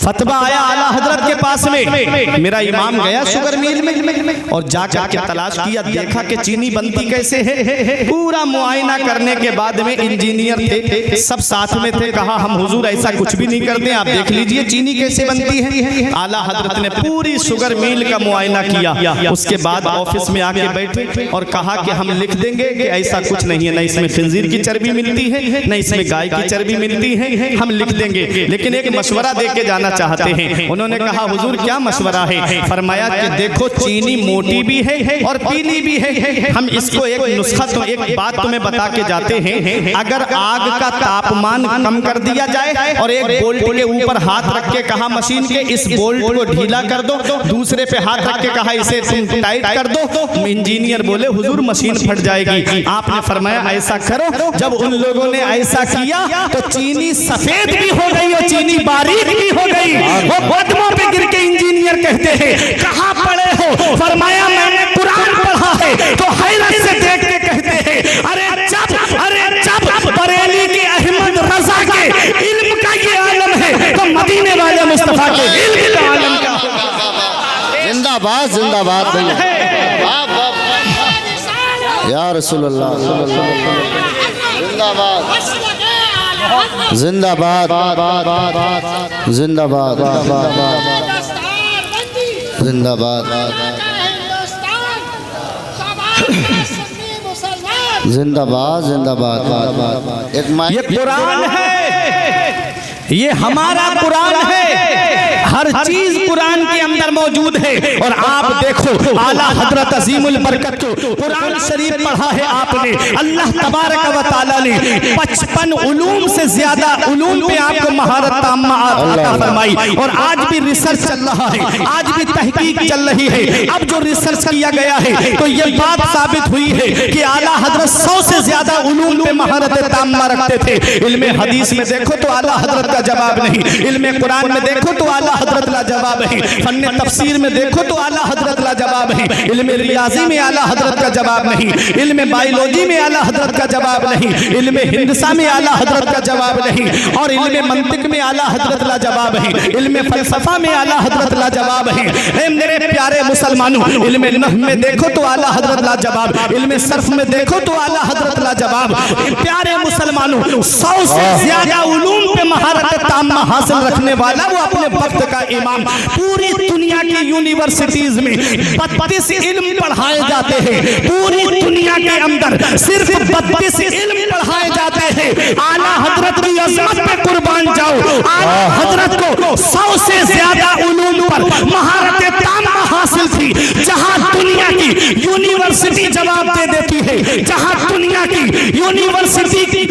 फतवा आया आला हजरत के पास में। मेरा इमाम गया शुगर मिल में और जाकर के तलाश किया, देखा कि चीनी बनती कैसे है। पूरा मुआयना करने के बाद में इंजीनियर थे, सब साथ में थे। कहा हम हुजूर ऐसा कुछ भी नहीं करते, आप देख लीजिए चीनी कैसे बनती है। आला हजरत ने पूरी शुगर मिल का मुआयना किया। उसके बाद ऑफिस में आके बैठे और कहा कि हम लिख देंगे कि ऐसा कुछ नहीं है, न इसमें खिंजीर की चर्बी मिलती है, न इसमें गाय की चर्बी मिलती है, हम लिख देंगे, लेकिन एक मशवरा दे के जाना चाहते हैं। उन्होंने कहा हुजूर क्या मशवरा है? फरमाया कि देखो चीनी मोटी भी है और पीली भी है। हम इसको एक नुस्खा, तो एक बात तुम्हें बता के जाते हैं। अगर आग का तापमान कम कर दिया जाए और एक बोल्ट के ऊपर हाथ रख के कहा मशीन के इस बोल्ट को ढीला कर दो, दूसरे पे हाथ रख के कहा इसे तुम टाइट कर दो, इंजीनियर बोले हुजूर मशीन फट जाएगी। आपने फरमाया ऐसा करो। जब उन लोगों ने ऐसा किया तो चीनी सफेद भी हो गई और चीनी बारीक भी हो गई। वो कदमों पे गिर के इंजीनियर कहते हैं कहाँ पढ़े हो? फरमाया मैंने कुरान पढ़ा है। तो हैरत से देख के कहते हैं अरे जब बरेली के अहमद रजा के इल्म का ये आलम है तो मदीने वाले मुस्तफा के इल्म का आलम क्या? जिंदाबाद जिंदाबाद या रसूलुल्लाह, जिंदाबाद जिंदाबाद जिंदाबाद जिंदाबाद जिंदाबाद जिंदाबाद। ये कुरान है, ये हमारा कुरान है। हर चीज कुरान के अंदर मौजूद है। और आप देखो आला हजरत अजीमुल बरकत को कुरान शरीफ पढ़ा है आपने। अल्लाह तबारक व तआला ने 55 उलूम से ज्यादा उलूम पे आपको महारत ताम्मा अता फरमाई। और आज भी रिसर्च चल रहा है, आज भी तहकीक चल रही है। अब जो रिसर्च किया गया है तो ये बात साबित हुई है कि आला हजरत 100 से ज्यादा उलूम पे महारत ताम्मा रखते थे। इल्मे हदीस में देखो तो आला हजरत का जवाब नहीं, इल्मे कुरान में देखो तो आला हजरत ला जवाब है, फन्ने तफसीर में देखो तो आला हजरत ला जवाब है, इल्मे रियाजी में आला हजरत का जवाब नहीं, इल्मे बायोलॉजी में आला हजरत का जवाब नहीं, इल्मे हिंदसा में आला हजरत का जवाब नहीं, और इल्मे मंतिक में आला हजरत ला जवाब है, इल्मे फलसफा में आला हजरत ला जवाब है। ए मेरे प्यारे मुसलमानों, इल्मे नहव में देखो तो आला हजरत ला जवाब, इल्मे सर्फ में देखो तो आला हजरत ला जवाब। प्यारे मुसलमानों, 100 से ज्यादा उलूम पे महारत ताम्मा हासिल रखने वाला वो अपने वक्त का इमाम। पूरी दुनिया की यूनिवर्सिटीज में 32 इल्म पढ़ाए जाते हैं। पूरी दुनिया के अंदर सिर्फ 32 इल्म पढ़ाए जाते हैं। आला हजरत की अज़मत पे कुर्बान जाओ। आला हजरत को 100 से ज्यादा उलूम पर महारत ताम्मा हासिल थी। जहां दुनिया की यूनिवर्सिटी जवाब दे देती है, जहां दुनिया की यूनिवर्सिटी की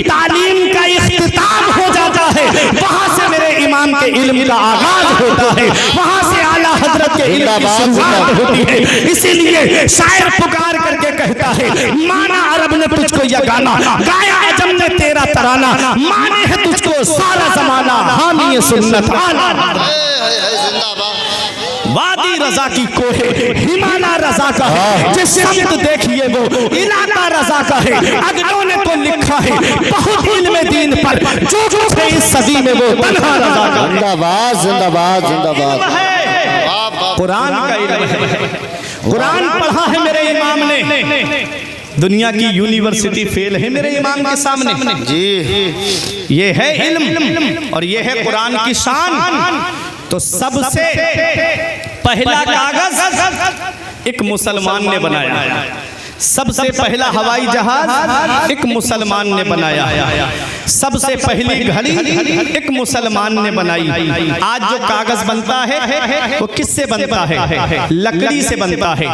तालीम का इख्तिताम हो जाता है, वहां से मेरे इमाम के इल्म का आगाज होता है, वहां से आला हजरत के इल्म की शुरुआत होती है। इसीलिए शायर पुकार करके कहता है माना अरब ने तुझको यह गाना, गाया अजम ने तेरा तराना, माने है तुझको सारा जमाना, हामी सुन्नत आला। वादी रजा की कोहे हिमालय रजा का है, जिस शब्द देखिए वो इलाका रजा का है। अगलों ने तो लिखा है बहुत इल्म दीन पर, जो कुछ है इस सदी में वो तन्हा रज़ा का। जिंदाबाद जिंदाबाद जिंदाबाद। कुरान का इल्म है, कुरान पढ़ा है मेरे इमाम ने, दुनिया की यूनिवर्सिटी फेल है मेरे इमाम के सामने जी। ये है इल्म और ये है कुरान की शान। तो सबसे पहला कागज एक मुसलमान ने बनाया, सबसे पहला हवाई जहाज एक मुसलमान ने बनाया, सबसे पहली घड़ी एक मुसलमान ने बनाई। आज जो कागज बनता है वो किससे बनता है? लकड़ी से बनता है,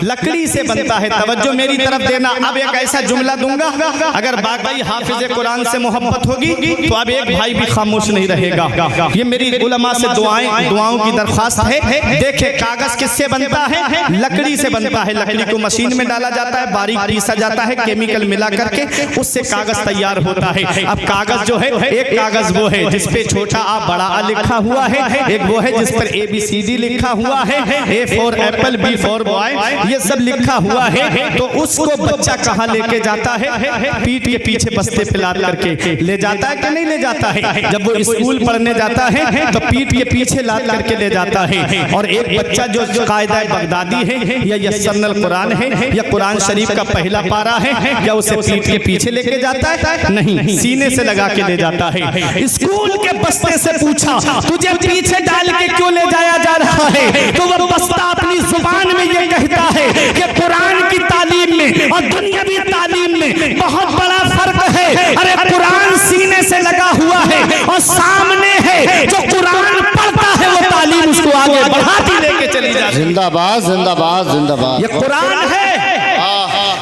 लकड़ी से बनता है। तवज्जो मेरी तरफ देना। अब एक ऐसा जुमला दूंगा, अगर बाकी हाफिज कुरान से मोहब्बत होगी तो अब एक भाई भी खामोश नहीं रहेगा। ये मेरी उलमा से दुआओं की दरख्वास्त है। देखे कागज किससे बनता है? लकड़ी से बनता है। लकड़ी को मशीन में डाला जाता है, बारीक पीसा जाता है, केमिकल मिला करके उससे कागज तैयार होता है। अब कागज जो है, एक कागज वो है जिस पे छोटा आ बड़ा आ लिखा हुआ है, एक वो है जिस पर ABCD लिखा हुआ है, A for Apple, B for boy, ये सब लिखा हुआ है। तो उसको बच्चा कहाँ लेके जाता है? पीठ के पीछे बस्ते पे लाद करके ले जाता है कि नहीं ले जाता है? जब वो स्कूल पढ़ने जाता है तो पीठ के पीछे लाद करके ले जाता है। और एक बच्चा जो कायदा बगदादी है या यस्सरनल कुरान है या कुरान शरीफ का पहला पारा है, या उसे पीठ के पीछे लेके जाता है? नहीं, सीने से लगा के ले जाता है। स्कूल के बस्ते से पूछा तुझे पीछे डाल के क्यों ले जाया जा रहा है? तो वह बस्ता अपनी जुबान में ये कहता है कि कुरान की तालीम में और दुनियावी तालीम में बहुत बड़ा फर्क है। अरे कुरान सीने से लगा हुआ है और सामने है जो कुरान पढ़ता है वो तालीम उसको आगे बढ़ाती लेके चली जाती है। जिंदाबाद जिंदाबाद जिंदाबाद। ये कुरान है।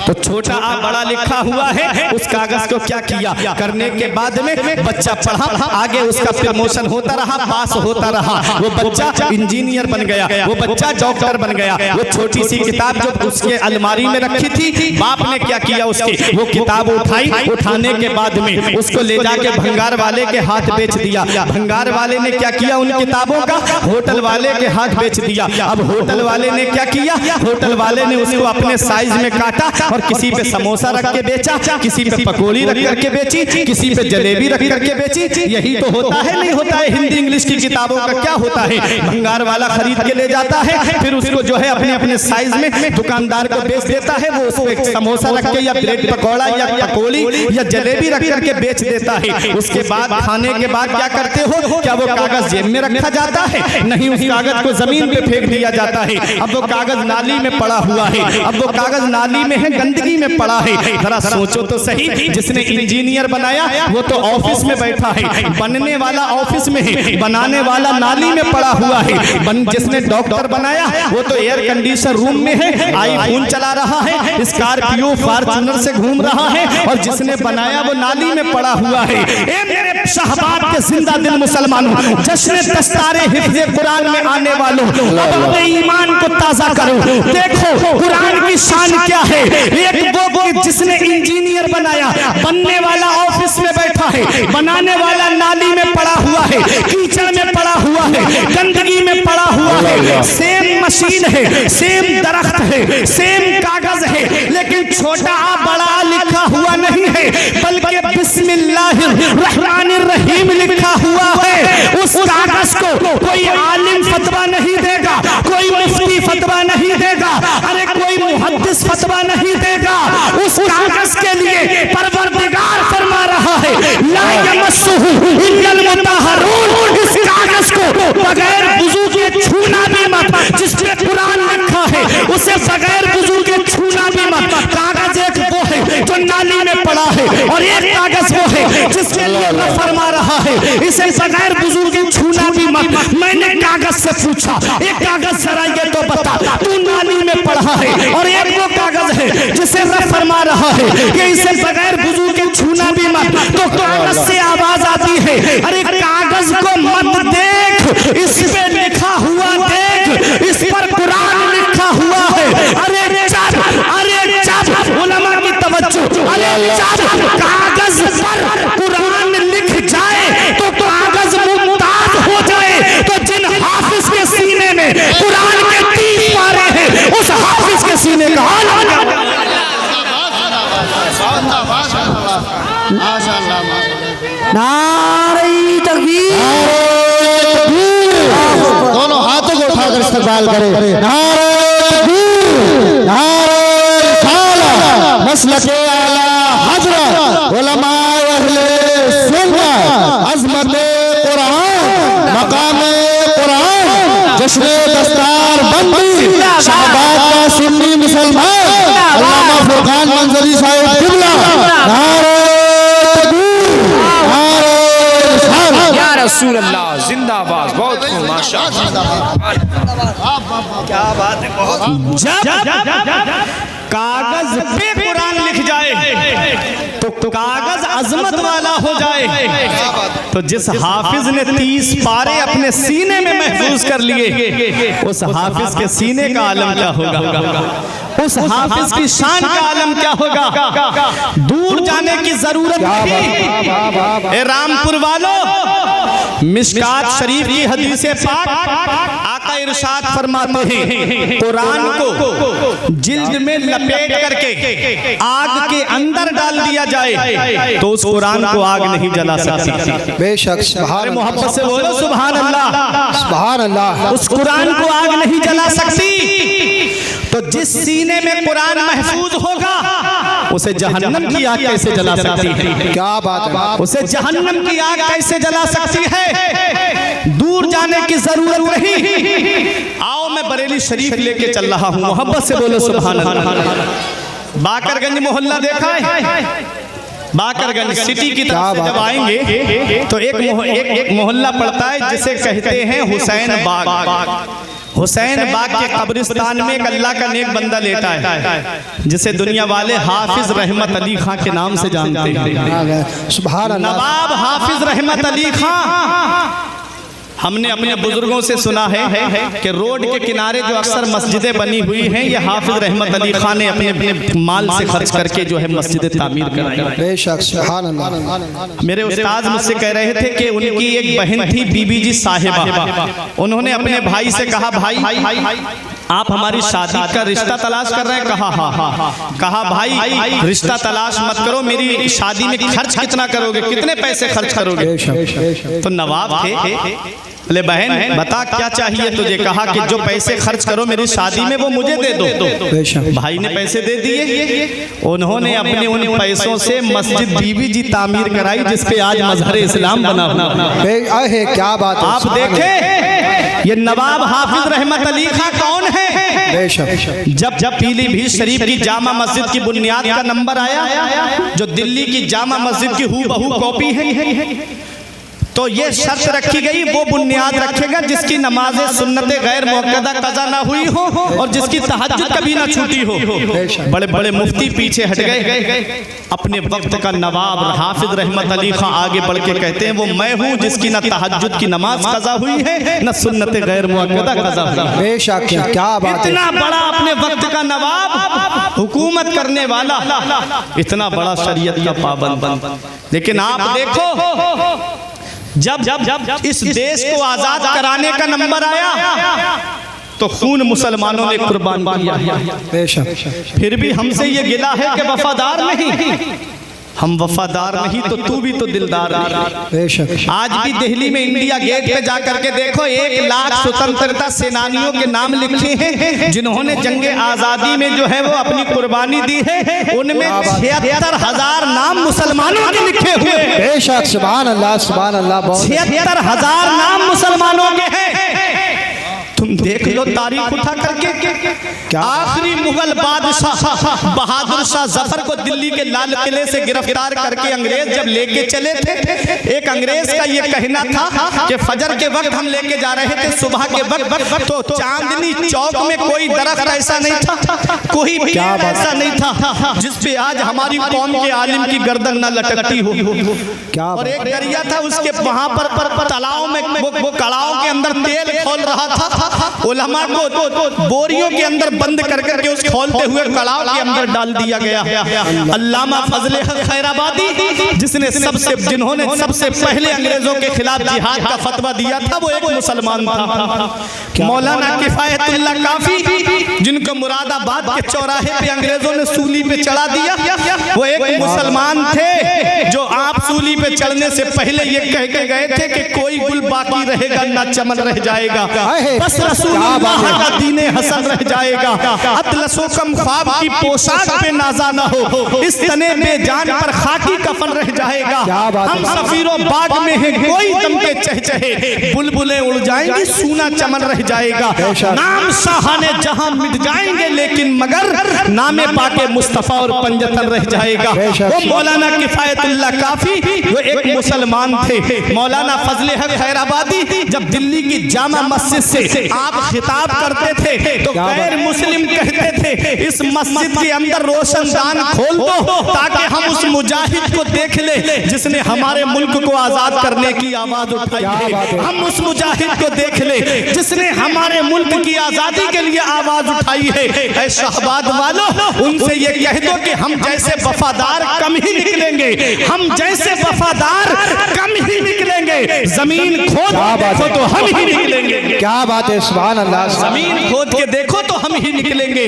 तो छोटा आ बड़ा लिखा हुआ है। उस कागज को क्या किया? करने के बाद में बच्चा पढ़ा, आगे उसका प्रमोशन होता रहा, पास होता रहा। वो बच्चा इंजीनियर बन गया, वो बच्चा डॉक्टर बन गया। वो छोटी सी किताब जो उसके अलमारी में रखी थी, बाप ने क्या किया? उसके वो किताब उठाई, उठाने के बाद में उसको ले जाके भंगार वाले के हाथ बेच दिया। भंगार वाले ने क्या किया? उन किताबों का होटल वाले के हाथ बेच दिया। अब होटल वाले ने क्या किया? होटल वाले ने उसको अपने साइज में काटा और किसी पे समोसा रख के बेचा, किसी पे पकौड़ी रख करके बेची, किसी पे जलेबी रख करके बेची। यही तो होता है, नहीं होता है? हिंदी इंग्लिश की किताबों का क्या होता है? भंगार वाला खरीद के ले जाता है, फिर उसको जो है अपने अपने साइज में दुकानदार को बेच देता है। वो उसको समोसा रख के या ब्रेड पकौड़ा या पकौड़ी या जलेबी रख करके बेच देता है। उसके बाद खाने के बाद क्या करते हो? क्या वो कागज जेब में रखा जाता है? नहीं, उस कागज को जमीन पे फेंक दिया जाता है। अब वो कागज नाली में पड़ा हुआ है, अब वो कागज नाली में है, गंदगी में पड़ा है। जरा सोचो तो सही, जिसने इंजीनियर बनाया वो तो ऑफिस में बैठा है, बनने वाला ऑफिस में है, बनाने वाला नाली में पड़ा हुआ है। जिसने डॉक्टर बनाया वो तो एयर कंडीशनर रूम में है, आईफोन चला रहा है, स्कॉर्पियो फॉर्च्यूनर से घूम रहा है, और जिसने बनाया वो नाली में पड़ा हुआ है। ए मेरे शहबाब के जिंदा दिल मुसलमानों, जश्न दस्तारे हिफ्ज़े कुरान में आने वालों, अब अपने ईमान को ताजा करो। देखो कुरान की शान क्या है। एक वो जिसने इंजीनियर बनाया, बनने वाला ऑफिस में बैठा है, बनाने वाला नाली में पड़ा हुआ है, कीचड़ में पड़ा हुआ है, गंदगी में पड़ा हुआ है। सेम मशीन है, सेम दरख्त है, सेम कागज है, लेकिन छोटा आ बड़ा लिखा हुआ नहीं है, बल्कि बिस्मिल्लाहिर्रहमानिर्रहीम लिखा हुआ है। उस कागज को कोई आलिम फतवा नहीं देगा, कोई मुफ्ती फतवा नहीं देगा, अरे कोई मुहद्दिस फतवा नहीं देगा। उस कागज के लिए परवरदिगार फरमा रहा है, ला यमस्सुहु इल्लल मुतहहरून। इस कागज को बगैर वुजू के छूना भी मत। जिसमें कुरान लिखा है उसे बगैर वुजू के छूना भी मत। कागज एक वो है जो नाली में पड़ा है, और एक कागज वो है जिसके लिए अल्लाह फरमा रहा है इसे बगैर वुजू के छूना भी मत। मैंने कागज से पूछा, एक कागज जरा ये तो बता, तू नाली में पड़ा है, और एक वो कागज है जिसे रब फरमा रहा है कि इसे बगैर वुजू के छूना भी मत। तो कागज से आवाज आती है, अरे कागज को मत देख, इस पे लिखा हुआ देख, इस पर कुरान लिखा हुआ है। अरे चुप, अरे चुप, उलमा की तवज्जो, अरे चुप। कागज पर कुरान लिख जाए तो कागज मुमताज हो जाए। तो जिन हाफिज के सीने में कुरान के 30 पारे हैं, उस हाफिज के सीने का हाल नारे तकबीर, दोनों हाथों को उठाकर इस्तकबाल करें। नारे तकबीर, नारे रिसालत, मसलके आला हजरत, उलमाए अहले सुन्नत, अज़मते कुरान, मकामे कुरान, जश्न दस्तार बंदी, शहबाज का सुन्नी मुसलमान अल्लामा फुरकान मंजरी साहिब किबला। नारे तकबीर, नारे रिसालत। या रसूल अल्लाह जिंदाबाद। बहुत खूब, माशाअल्लाह, क्या बात है। बहुत जब कागज पे कुरान लिख जाए तो कागज अजमत वाला हो जाए। तो जिस हाफिज ने 30 पारे अपने सीने में महफूज कर लिए, उस हाफिज के सीने का आलम क्या होगा, उस हाफिज की शान का आलम क्या होगा। दूर जाने की जरूरत नहीं। ए रामपुर वालों, मिशकात शरीफ की हदीसे पाक आका इरशाद फरमाते हैं, कुरान को जिल्द में लपेट करके आग के अंदर डाल दिया जाए तो उस कुरान को आग नहीं जला सकती। बेशक, सुभान मोहब्बत से बोलो सुभान अल्लाह, सुभान अल्लाह। उस कुरान को आग नहीं जला सकती। तो जिस सीने में कुरान महफूज होगा, उसे जहन्नम की आग कैसे जला सकती है। क्या बात है। उसे जहन्नम की आग कैसे जला सकती है। दूर जाने की जरूरत नहीं। आओ मैं बरेली शरीफ लेके चल रहा हूँ। मोहब्बत से बोलो सुभान अल्लाह। बाकरगंज मोहल्ला देखा है। बाकरगंज सिटी की तरफ से जब आएंगे तो एक मोहल्ला पड़ता है जिसे कहते हैं हुसैन बाग। हुसैन बाग के कब्रिस्तान में एक अल्लाह का नेक बंदा लेटा है, जिसे दुनिया वाले हाफिज रहमत अली खां के नाम से जानते हैं। सुभान अल्लाह। नवाब हाफिज रहमत अली खां। हमने अपने बुजुर्गों से सुना है कि रोड के किनारे जो अक्सर मस्जिदें बनी हुई हैं, ये हाफिज रहमत अली खान ने अपने अपने माल से खर्च करके जो है मस्जिदें तामीर कराई। बेशक, सुभान अल्लाह। मेरे उस्ताद मुझसे कह रहे थे कि उनकी एक बहन थी बीबी जी साहिबा। उन्होंने अपने भाई से कहा, भाई आप हमारी शादी का रिश्ता तलाश कर रहे हैं। कहा हाँ। कहा भाई रिश्ता तलाश मत करो, मेरी शादी में खर्च कितना करोगे, कितने पैसे खर्च करोगे। तो नवाब थे। बोले बहन बता क्या चाहिए तुझे। कहा कि जो पैसे खर्च करो मेरी शादी में वो मुझे दे दो। भाई ने पैसे दे दिए। उन्होंने अपने उन पैसों से मस्जिद बीबी जी तामीर कराई, जिसपे आज मजहर इस्लाम बना। क्या बात है। आप देखें ये नवाब हाफिज रहमत अली खां कौन है। जब पीलीभीत शरीफ की जामा मस्जिद की बुनियाद का नंबर आया, जो दिल्ली की जामा मस्जिद की हूबहू कॉपी है, तो ये शर्त रखी गई वो बुनियाद रखेगा जिसकी नमाज सुन्नत गैर मुअक्कदा कज़ा ना हुई हो और जिसकी तहज्जुद कभी ना छूटी हो। बड़े बड़े मुफ्ती पीछे हट गए। अपने वक्त का नवाब हाफिज रहमत अली खां आगे बढ़ के कहते हैं, वो मैं हूँ जिसकी ना तहज्जुद की नमाज कज़ा हुई है, ना सुन्नत गैर मुअक्कदा कज़ा हुई है। बेशक, क्या बात है। इतना बड़ा अपने वक्त का नवाब, हुकूमत करने वाला, इतना बड़ा शरीयत का पाबंद। लेकिन आप देखो जब इस देश को आजाद कराने का नंबर आया तो खून मुसलमानों ने कुर्बान किया। फिर भी हमसे ये गिला है कि वफादार नहीं। हम वफादार नहीं तो तू भी तो दिलदार नहीं। आज भी दिल्ली में इंडिया गेट पे जाकर के देखो, 1 लाख स्वतंत्रता सेनानियों के नाम लिखे हैं जिन्होंने जंगे आजादी में जो है वो अपनी कुर्बानी दी है। उनमें 76,000 नाम मुसलमानों के लिखे हुए। बेशक, सुभान अल्लाह, सुभान अल्लाह। 76,000 नाम मुसलमानों के हैं। तुम देख लो तारीख उठा करके। आखिरी मुगल बादशाह बहादुर शाह जफर को दिल्ली के लाल किले से गिरफ्तार करके अंग्रेज जब लेके चले थे, एक अंग्रेज का ये कहना था कि फजर के वक्त हम लेके जा रहे थे, सुबह के वक्त तो चांदनी चौक में कोई दरख्त ऐसा नहीं था, कोई पेड़ ऐसा नहीं था जिसपे आज हमारी कौम के आलिम की गर्दन न लटकती हो। और एक दरिया था, उसके वहां पर तालाब में वो कड़ाव के अंदर तेल खोल रहा था उलमा को बोरियों के अंदर बंद कर करके उस खोलते हुए कड़ाव के अंदर डाल दिया गया। अल्लामा फजले हक खैराबादी जिन्होंने सबसे पहले अंग्रेजों के खिलाफ जिहाद का फतवा दिया था, वो एक मुसलमान था। मौलाना किफायतुल्लाह काफी, जिनको मुरादाबाद के चौराहे पे अंग्रेजों ने सूली पे चढ़ा दिया, वो एक मुसलमान थे जो आप सूली पे चढ़ने से पहले ये कह के गए थे कि कोई गुल बाकी रहेगा ना चमन रह जाएगा, बस रसूलुल्लाह का दीने हसन रह जाएगा। अतलसो कम ख्वाब की पोशाक पे नाजा ना हो, इस तने में जान पर खाकी कफन रह जाएगा। हम सफीरों बाग में हैं कोई दम के चहचहे, बुलबुलें उड़ जाएंगी सूना चमन रह जाएगा। नाम शाहाने जहां मिट जाएंगे लेकिन मगर नामे पाके मुस्तफा और पंजतन रह जाएगा। वो मौलाना किफायतुल्लाह काफी वो एक मुसलमान थे। मौलाना फजले हक खैराबादी जब दिल्ली की जामा मस्जिद से आप खिताब करते थे तो गैर मुस्लिम कहते थे इस मस्जिद के अंदर रोशनदान खोल दो ताकि हम उस मुजाहिद को देख ले जिसने हमारे मुल्क को आजाद करने की आवाज उठाई है। हम उस मुजाहिद को देख ले जिसने हमारे मुल्क की आजादी के लिए आवाज उठाई है। ऐ शहबाद वालों, उनसे ये कह दो कि हम जैसे वफादार कम ही निकलेंगे, हम जैसे वफादार कम ही निकलेंगे। जमीन खोद देखो तो हम ही निकलेंगे। क्या बात है, सुभान अल्लाह। जमीन खोद के देखो तो हम ही निकलेंगे।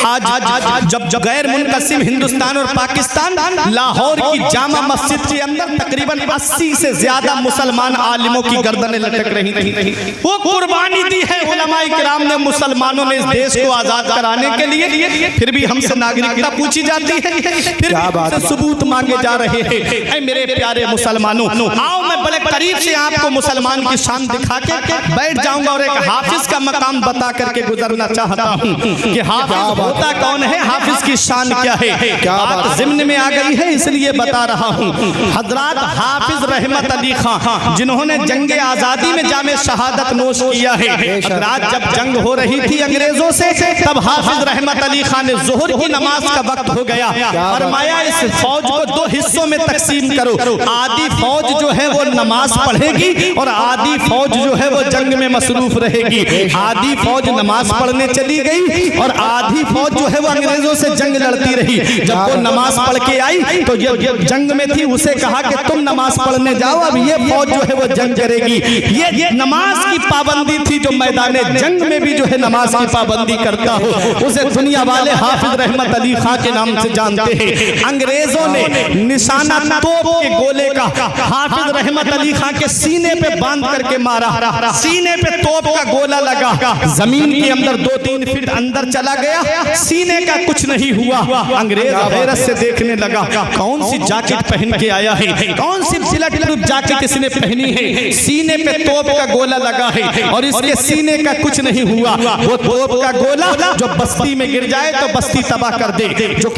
आज जब गैर मुनक़सिम हिंदुस्तान और पाकिस्तान लाहौर की जामा मस्जिद के अंदर तकरीबन 80 से ज्यादा मुसलमान आलिमों की गर्दनें लटक रही थी, वो कुर्बानी दी है उलमाए किराम ने, मुसलमानों ने इस देश को आजाद कराने के लिए। फिर भी हमसे नागरिकता पूछी जाती है, फिर भी सबूत मांगे जा रहे हैं। मेरे प्यारे मुसलमानों, आओ मैं बड़े करीब से आपको मुसलमान की शान दिखा के बैठ जाऊंगा और एक हाफिज का मकाम बता करके गुजरना चाहता हूँ कि हाफिज होता कौन है, हाफिज की शान क्या है। बात ज़िम्न में आ गई है इसलिए बता रहा हूँ। हजरात हाफिज रहमत अली खां जिन्होंने जंग आजादी में जामे शहादत नोश किया है। हजरात जब जंग हो रही थी अंग्रेजों से तब हाफिज रहमत अली खां ने जोहर की नमाज का वक्त हो गया, फरमाया इस फौज को दो हिस्सों में तकसीम करो, आधी फौज जो है वो नमाज पढ़ेगी और आधी फौज जो है वो जंग में मसरूफ रहेगी। आधी फौज नमाज पढ़ने चली गई और आधी फौज जो है वो अंग्रेजों से जंग लड़ती रही। जब वो नमाज पढ़ के आई तो ये जंग में थी, उसे कहा कि तुम नमाज पढ़ने जाओ, अब ये फौज जो है वो जंग करेगी। ये नमाज की पाबंदी थी जो मैदान जंग में भी जो है नमाज की पाबंदी करता हो, उसे दुनिया वाले हाफिज रहमत अली खां के नाम से जानते हैं। अंग्रेजों ने निशाना तोप के गोले का हाफिज रहमत अली खां के सीने पे बांध करके मारा, सीने पे तोप का गोला लगा, जमीन के अंदर 2-3 फीट अंदर चला गया, सीने का कुछ नहीं हुआ। अंग्रेज हैरत से देखने लगा, कौन सी जैकेट पहन के आया है, कौन सी बुलेट प्रूफ जैकेट इसने पहनी है, सीने पे तोप का गोला लगा है और इसके सीने का कुछ नहीं हुआ। वो तोप का गोला जो बस्ती में गिर जाए तो बस्ती तबाह कर दे, जो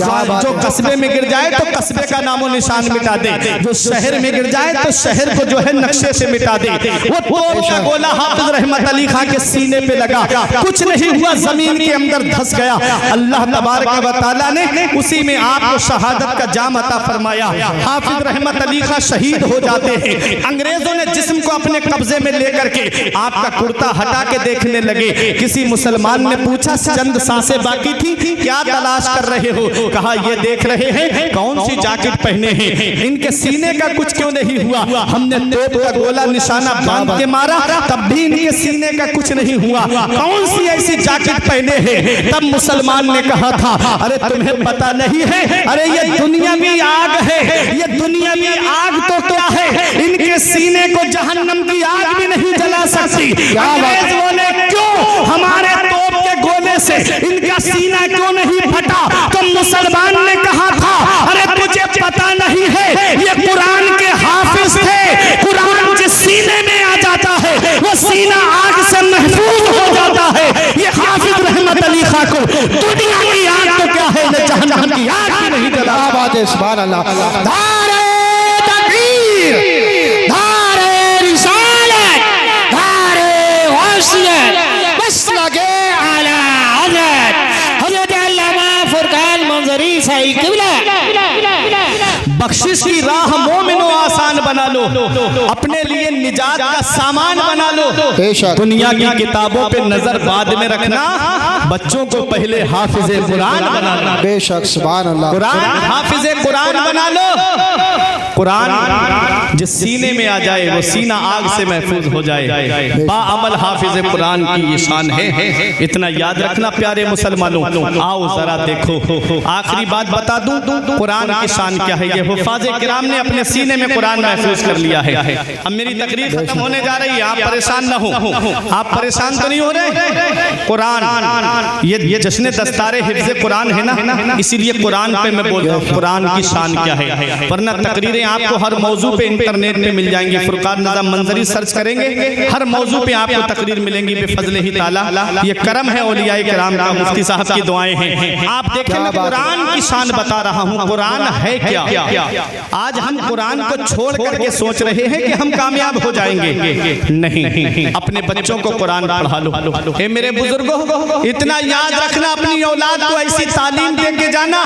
कस्बे में गिर जाए तो कस्बे का नामो निशान मिटा दे, जो शहर में गिर जाए तो शहर को जो है नक्शे से मिटा दे। वो तोप का गोला हाफिज रहमत अली खां के सीने पे लगा, कुछ नहीं हुआ, जमीन के अंदर धंस गया। अल्लाह तबारक व तआला ने उसी में आपको शहादत का जाम अता फरमाया। हाफिज रहमत अली खां शहीद हो जाते हैं। अंग्रेजों ने जिस्म को अपने कब्जे में लेकर के आपका कुर्ता हटा के देखने लगे। किसी मुसलमान ने पूछा चंद सांसें बाकी थी, क्या तलाश कर रहे हो? कहा ये देख रहे हैं कौन सी जैकेट पहने हैं, इनके सीने का कुछ क्यों नहीं हुआ? हमने तोप का गोला निशाना बांध के मारा तब भी इनके सीने का कुछ नहीं हुआ, कौन सी ऐसी जैकेट पहने हैं? तब मुसलमान ने कहा था अरे तुम्हें पता नहीं है, अरे ये दुनिया भी आग है, ये दुनिया भी आग तो क्या है, इनके सीने को जहन्नम की आग भी नहीं जला सकती। अंग्रेज बोले क्यों, हमारे तोप के गोले से इनका सीना क्यों नहीं फटा? तो मुसलमान ने कहा था अरे तुझे पता नहीं है, ये कुरान के हाफिज थे, कुरान जिस सीने में आ जाता है वो सीना आग से महफूज हो जाता है। ये हाफिज रहमत अली खां को दुनिया की आग तो क्या है, जहन्नम की आग भी नहीं जला। बात है, सुभान अल्लाह। धारे तकबीर, धारे रिसालत, धारे वसीयत, बस लगे आला हज़रत अल्लामा फुरकान मंजरी साहिब किबला। बख्शिश की राह मोमिनो आसान आसान बना लो, अपने लिए निजात का सामान बना लो। बेशक। दुनिया की किताबों पे नजर बाद में रखना, बच्चों को पहले हाफिज़े कुरान बना लो। बेशक सुभान अल्लाह। कुरान हाफिज़े कुरान बना लो। कुरान जिस सीने में आ जाए वो सीना आग से महफूज हो जाए। बाअमल हाफिज़े कुरान की ये शान है। इतना याद रखना प्यारे मुसलमानों। आओ जरा देखो, आखिरी बात बता दूं, कुरान की शान क्या है। ये हुफ़ाज़े किराम ने अपने सीने में कुरान महफूज कर लिया है। अब मेरी तकरीर खत्म होने जा रही है, आप परेशान न हो। आप परेशान तो नहीं हो रहे? कुरान ये जश्न दस्तारे हिफ्ज़े कुरान है ना, इसीलिए कुरान पे मैं बोल रहा हूँ कुरान की शान क्या है। वरना तकरीरें आपको हर मौजू पे इंटरनेट पे मिल जाएंगी। फुरकान निज़ाम मंजरी सर्च करेंगे, हर मौजू पे आपको तकरीर मिलेंगी बेफजल ही ताला। ये करम है औलियाए किराम का, मुफ्ती साहब की दुआएं हैं। आप देखें, मैं कुरान की शान बता रहा हूँ। कुरान है क्या? आज हम कुरान को छोड़ करके सोच रहे हैं कि हम कामयाब हो जाएंगे। नहीं, अपने बच्चों को कुरान पढ़ा लो। हे मेरे बुजुर्गों, इतना याद रखना, अपनी औलाद को ऐसी तालीम दे के जाना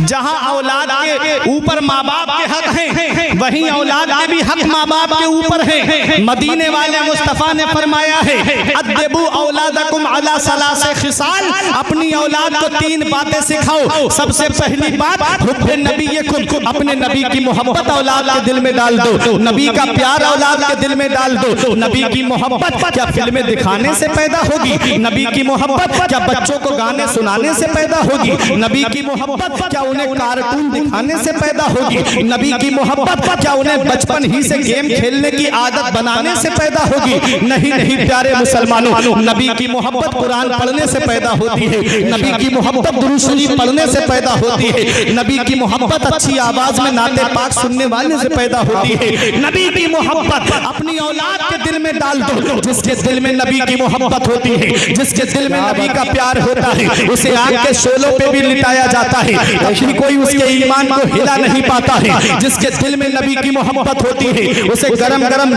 जहाँ औलाद के ऊपर माँ बाप के हक हैं, वहीं औलाद के भी हक माँ बाप के ऊपर है। मदीने वाले मुस्तफ़ा ने फरमाया है, अद्दिबू औलादकुम अला सलासे खिसाल, अपनी औलाद को 3 बातें सिखाओ। सबसे पहली बात, हुब्बे नबीयकुम, अपने नबी की मोहब्बत औलाद के दिल में डाल दो। नबी का प्यार औलाद के दिल में डाल दो। नबी की मोहब्बत क्या फिल्में दिखाने से पैदा होगी? नबी की मोहब्बत क्या बच्चों को गाने सुनाने से पैदा होगी? नबी की मोहब्बत क्या उन्हें कार्टून दिखाने से पैदा होगी? नबी की मोहब्बत क्या उन्हें बचपन ही से गेम खेलने की आदत बनाने से पैदा होगी? नहीं नहीं प्यारे मुसलमानों, नबी की मोहब्बत कुरान पढ़ने से पैदा होती है। नबी की मोहब्बत दुरूद शरीफ पढ़ने से पैदा होती है। नबी की मोहब्बत अच्छी आवाज में नाते पाक सुनने वाले से पैदा होती है। नबी की मोहब्बत अपनी औलाद के दिल में डाल दो। जिसके दिल में नबी की मोहब्बत होती है, जिसके दिल में नबी का प्यार होता है, उसे आग के शोलों पे भी लिटाया जाता है, कभी कोई उसके ईमान को हिला नहीं पाता है। जिसके दिल में नबी की मोहब्बत होती है, उसे गरम गरम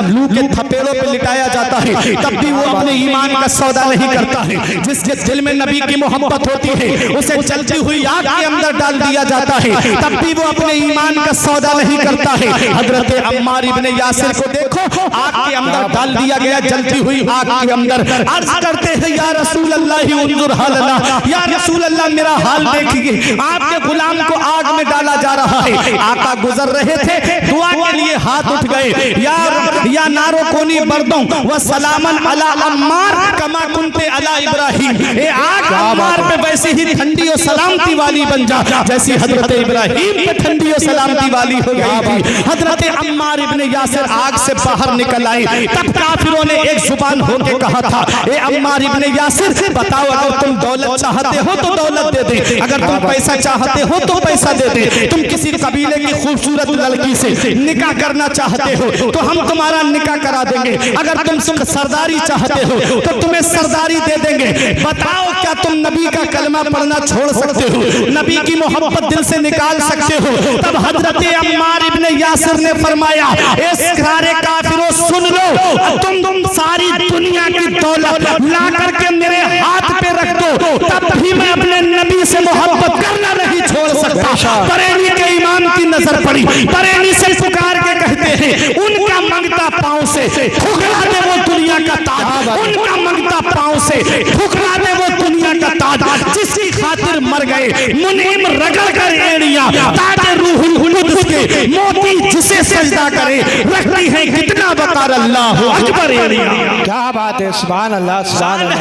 लू के थपेड़ों पे लिटाया जाता है, तब भी वो अपने ईमान का सौदा नहीं करता है। जिसके दिल में नबी की मोहब्बत होती है, उसे जलती हुई आग के अंदर डाल दिया जाता है, तब भी वो अपने ईमान का सौदा नहीं करता है। हजरत अम्मार इब्ने यासिर को देखो, आग के अंदर डाल दिया गया, जलती हुई आग के अंदर। अर्ज करते हैं, या रसूल अल्लाह उन्जुर हालना, या रसूल अल्लाह मेरा हाल देखिए, आपके गुलाम को आग में डाला जा रहा है। आका गुजर रहे थे, दुआ के लिए हाथ उठ गए, या नारो कोनी बर्दों व सलामन अला अम्मार कमा कुंते अला इब्राहिम, ए आग अम्मार पे वैसी ही ठंडी और सलामती वाली बन जा जैसी हजरत इब्राहिम पे ठंडी और सलामती वाली हो गई थी। हजरत अम्मार इब्ने यासिर आग से बाहर निकल आए, तब काफिरों ने एक जुबान होके कहा था, ए अम्मार इब्ने यासिर बताओ, अगर तुम दौलत चाहते हो तो दौलत दे दे, अगर तुम पैसा चाहते हो तो पैसा दे दे। तुम किसी कबीले की खूबसूरत लड़की से निकाह करना चाहते हो तो हम तुम्हारा निकाह करा देंगे, अगर तुम सरदारी चाहते हो तो तुम्हें सरदारी दे देंगे। बताओ, क्या तुम नबी का कलमा पढ़ना छोड़ सकते हो? नबी की मोहब्बत दिल से निकाल सकते हो? तब हजरत अम्मार इब्ने यासिर ने फरमाया, ए सारे काफिरों सुन लो, तुम सारी दुनिया की दौलत ला करके मेरे हाथ पे रख दो, तब भी मैं अपने नबी से मोहब्बत करना नहीं छोड़ सकता। बरेली के इमाम की नजर पड़ी, बरेली से पुकार के कहते हैं, उनका मंगता पांव से ठुकरा दे वो दुनिया का ताज, उनका मंगता पांव से ठुकरा दे वो दुनिया का ताज, जिसकी खातिर मर गए मुनीम रगड़ कर एड़ियां, ताजे रूहुल कुद्स के मोती जिसे सजदा करे, रखती है कितना वकार अल्लाह अकबर एड़ियां। क्या बात है, सुभान अल्लाह, सुभान अल्लाह।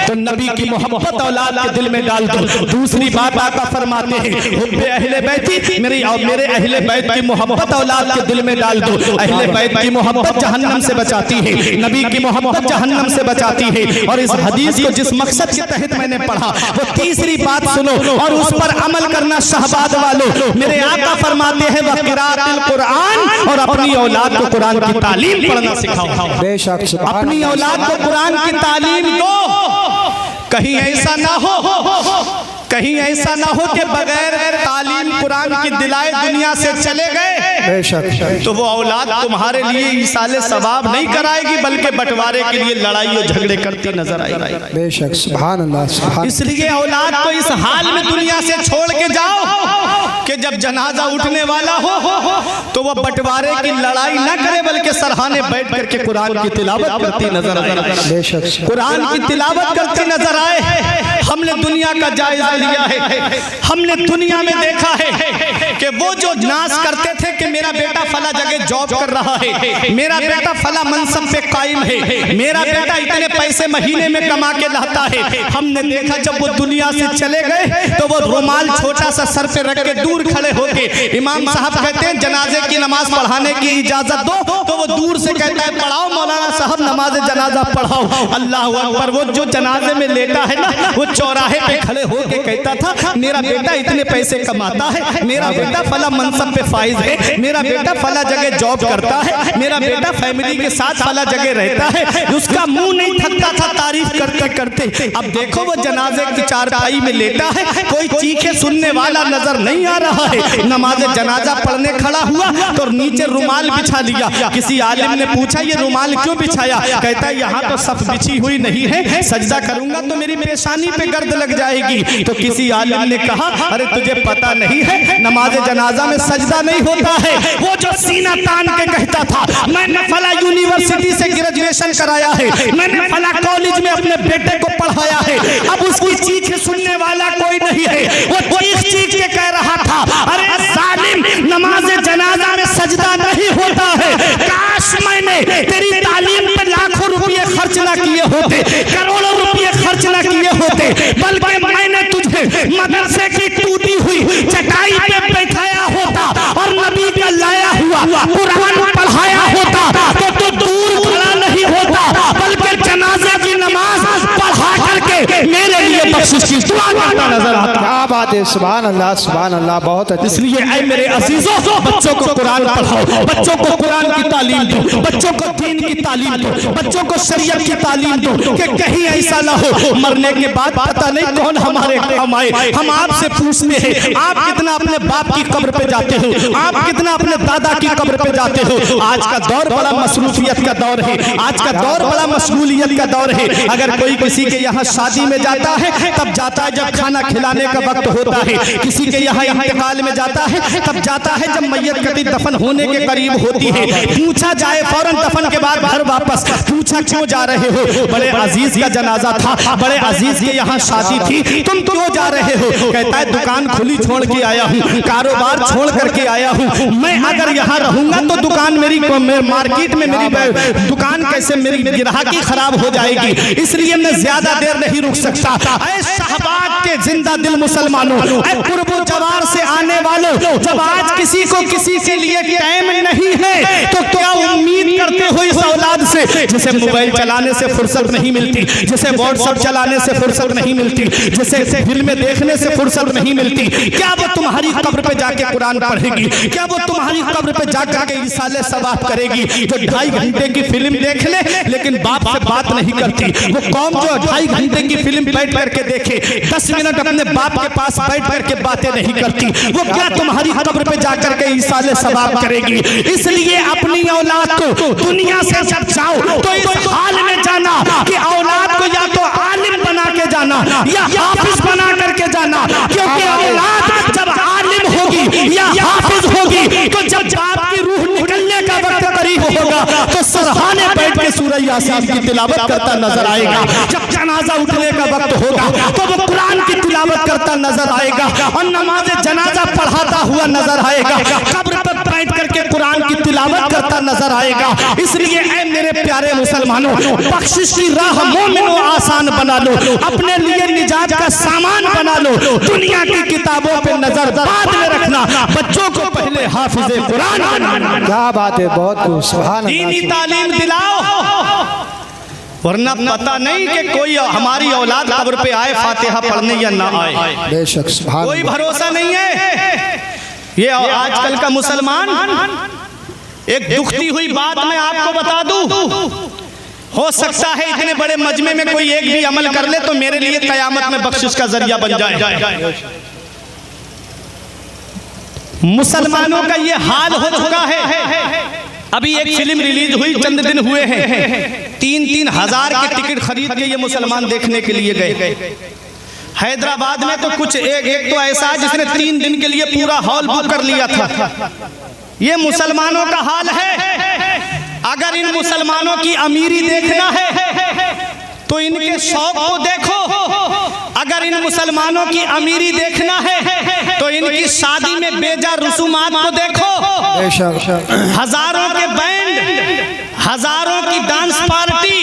तो नबी की मोहब्बत औलाद के दिल में डाल दो। दूसरी बात आका फरमाते हैं, हुब्बे अहले बैती, मेरे अहले बैत की मोहब्बत औलाद के दिल में डाल दो। अहले बैत की मोहब्बत जहन्नम से बचाती है, नबी की मोहब्बत जहन्नम से बचाती है। और इस हदीस को जिस मकसद के तहत मैंने पढ़ा, वो तीसरी बात सुनो और उस पर अमल करना शहबाद वालों। मेरे आका फरमाते हैं, वक़िरातिल कुरान, और अपनी औलाद को कुरान की तालीम पढ़ना सिखाओ। बेशक अपनी औलाद को कुरान की तालीम दो। कहीं ऐसा ना हो कि बगैर तालीम कुरान की दिलाए दुनिया से चले गए। बेशक। तो वो औलाद तुम्हारे लिए ईसाले सवाब नहीं कराएगी, बल्कि बंटवारे के लिए लड़ाई और झगड़े करती नजर आएगी। बेशक। सुभान अल्लाह, सुभान। इसलिए औलाद को इस हाल में दुनिया से छोड़ के जाओ कि जब जनाजा उठने वाला हो तो वो बंटवारे की लड़ाई ना करे, बल्कि सरहाने बैठ करके कुरान की तिलावत करती नजर आए। बेशक। कुरान की तिलावत करती नजर आए। हमने दुनिया का जायजा लिया है, हमने दुनिया में देखा है कि वो जो नाज करते थे कि मेरा बेटा फला जगह जॉब कर रहा है, मेरा बेटा फला मनसब पे कायम है, मेरा बेटा इतने पैसे महीने में कमा के लाता है। हमने देखा जब वो दुनिया से चले गए तो वो रुमाल छोटा सा सर पे रख के दूर खड़े होके इमाम साहब कहते हैं जनाजे की नमाज पढ़ाने की इजाजत दो, तो वो दूर से कहता है पढ़ाओ मौलाना साहब नमाज जनाजा पढ़ाओ। अल्लाह अकबर। वो जो जनाजे में लेटा है ना, वो चौराहे पे खड़े होके कहता था मेरा बेटा इतने पैसे कमाता है, मेरा बेटा फला मनसब पे फाइज है, मेरा बेटा फला जगह जॉब करता है, मेरा बेटा फैमिली के साथ फला जगह रहता है। उसका मुंह नहीं थकता था तारीफ करते करते। अब देखो वो जनाजे की चारपाई में लेटा है, कोई चीखे सुनने वाला नजर नहीं आ रहा है। नमाज जनाजा पढ़ने खड़ा हुआ तो नीचे रुमाल बिछा लिया। किसी आलिम ने पूछा ये रुमाल क्यों बिछाया? कहता है यहाँ तो सफ बिछी हुई नहीं है, सजदा करूंगा तो मेरी पेशानी पे गर्द लग जाएगी। तो किसी आलिम ने कहा अरे तुझे पता नहीं है नमाज जनाजा में सजदा नहीं होता है। वो जो सीना तान के कहता था मैंने फला यूनिवर्सिटी से ग्रेजुएशन कराया है, मैंने फला कॉलेज में अपने बेटे को पढ़ाया है, अब उसकी चीख सुनने वाला कोई नहीं है। वो चीख के कह रहा था अरे जालिम नमाज जनाजा में सजदा नहीं होता है। काश मैंने तेरी तालीम पे लाखों रुपये खर्च ना किए होते, करोड़ों रुपये खर्च ना किए होते, बल्कि मैंने तुझे मदरसे की टूटी हुई चटाई पे बैठाया होता और नबी का लाया हुआ कुरान पढ़ाया होता तो तू दूर खड़ा नहीं होता, बल्कि जनाजा की नमाज पढ़ा करके मेरे लिए बख्शिश की दुआ करता नजर आता। क्या बात है। सुभान अल्लाह, सुभान अल्लाह। बहुत अच्छा। इसलिए ऐ मेरे अजीजों बच्चों को कुरान पढ़ाओ, बच्चों को कुरान की तालीम दो, बच्चों को दीन की तालीम दो, बच्चों को शरीयत की तालीम दो कि कहीं ऐसा ना हो मरने के बाद पता नहीं कौन हमारे काम आए। हम आपसे पूछते हैं आप कितना अपने बाप की कब्र पे जाते हो, आप कितना अपने दादा की कब्र पे जाते हो। आज का दौर बड़ा मसरूफियत का दौर है, आज का दौर बड़ा मशगूलियत का दौर है। अगर कोई किसी के यहाँ शादी में जाता है तब जाता है जब खाना खिलाने का वक्त होता है, किसी के यहाँ इंतकाल में जाता है तब जाता है जब मैयत कभी दफन होने के करीब होती है। पूछा जाए फौरन दफन के बाद घर वापस, पूछा क्यों जा रहे हो? बड़े अजीज का जनाजा था, बड़े अजीज के यहाँ शादी थी, तुम क्यों जा रहे हो? कहता है दुकान खुली छोड़ के आया हूँ, कारोबार छोड़ करके आया हूँ। मैं अगर यहाँ रहूंगा तो दुकान मेरी मार्केट में मेरी दुकान कैसे मेरी ग्राहकी खराब हो जाएगी, इसलिए मैं ज्यादा देर नहीं रुक सकता। ऐ शाहबाग के जिंदा दिल मुसलमानों, ऐ पूर्व जवार से आने वालों, जब आज किसी को किसी के लिए टाइम नहीं है तो क्या उम्मीद करते हो इस औलाद से जिसे मोबाइल चलाने से फुर्सत नहीं मिलती, जिसे व्हाट्सएप चलाने से फुर्सत नहीं मिलती, जिसे फिल्में देखने से फुर्सत नहीं मिलती? क्या वो तुम्हारी कब्र पे जाके कुरान पढ़ेगी? क्या वो तुम्हारी कब्र पे जाकर के इसाले सवाब करेगी? जो 2.5 घंटे की फिल्म देख ले लेकिन बाप से बात नहीं करती, वो कौम जो 2.5 घंटे की फिल्म बैठ करके देखे, 10 मिनट अपने बाप के पास बैठ करके बातें नहीं करती, वो क्या तुम्हारी कब्र पे जाकर के इसाले सवाब करेगी? इसलिए अपनी औलाद को दुनिया से जब जाओ तो इस हाल में जाना कि औलाद को या तो आलिम बना के जाना या हाफिज बना करके जाना, क्योंकि औलाद जब आलिम होगी या हाफिज होगी तो जब बाप की रूह निकलने का वक्त करीब होगा तो सरहाने बैठ के सूरह यासीन की तिलावत करता नजर आएगा। जब जनाजा उठने का वक्त होगा तो वो कुरान की तिलावत करता नजर आएगा और नमाज जनाजा पढ़ाता हुआ नजर आएगा, कब्र पर बैठ करके कुरान की तिलावत करता नजर आएगा। इसलिए ऐ मेरे प्यारे मुसलमानों, बख्शिश की राह मोमिनों आसान बना लो, अपने लिए निजात का सामान बना लो। दुनिया की किताबों पे नजर बाद में रखना, बच्चों को पहले हाफिज़े कुरान बनाना। क्या बात है। बहुत खूब। सुभान अल्लाह। दीनी तालीम दिलाओ, वरना पता नहीं कि कोई हमारी औलाद कब्र पे आए फातिहा पढ़ने या ना आए, बेशक। सुभान कोई अल्लाह। भरोसा नहीं है। ये आजकल का मुसलमान, एक दुखती हुई बात मैं आपको बता दूं, हो सकता है इतने बड़े मजमे में कोई एक भी अमल कर ले तो मेरे लिए कयामत में बख्शिश का जरिया बन जाए। मुसलमानों का ये हाल हो चुका है। अभी एक फिल्म रिलीज हुई, चंद दिन हुए हैं, 3-3 हजार के टिकट खरीद के ये मुसलमान देखने के लिए गए। हैदराबाद में तो कुछ एक तो ऐसा है जिसने 3 दिन के लिए पूरा हॉल बुक कर लिया था। ये मुसलमानों का हाल है। अगर इन मुसलमानों की अमीरी देखना है तो इनके शौक को देखो, अगर इन मुसलमानों की अमीरी देखना है तो इनकी शादी में बेजा रसूमात को देखो। हजारों के बैंड, हजारों की डांस पार्टी,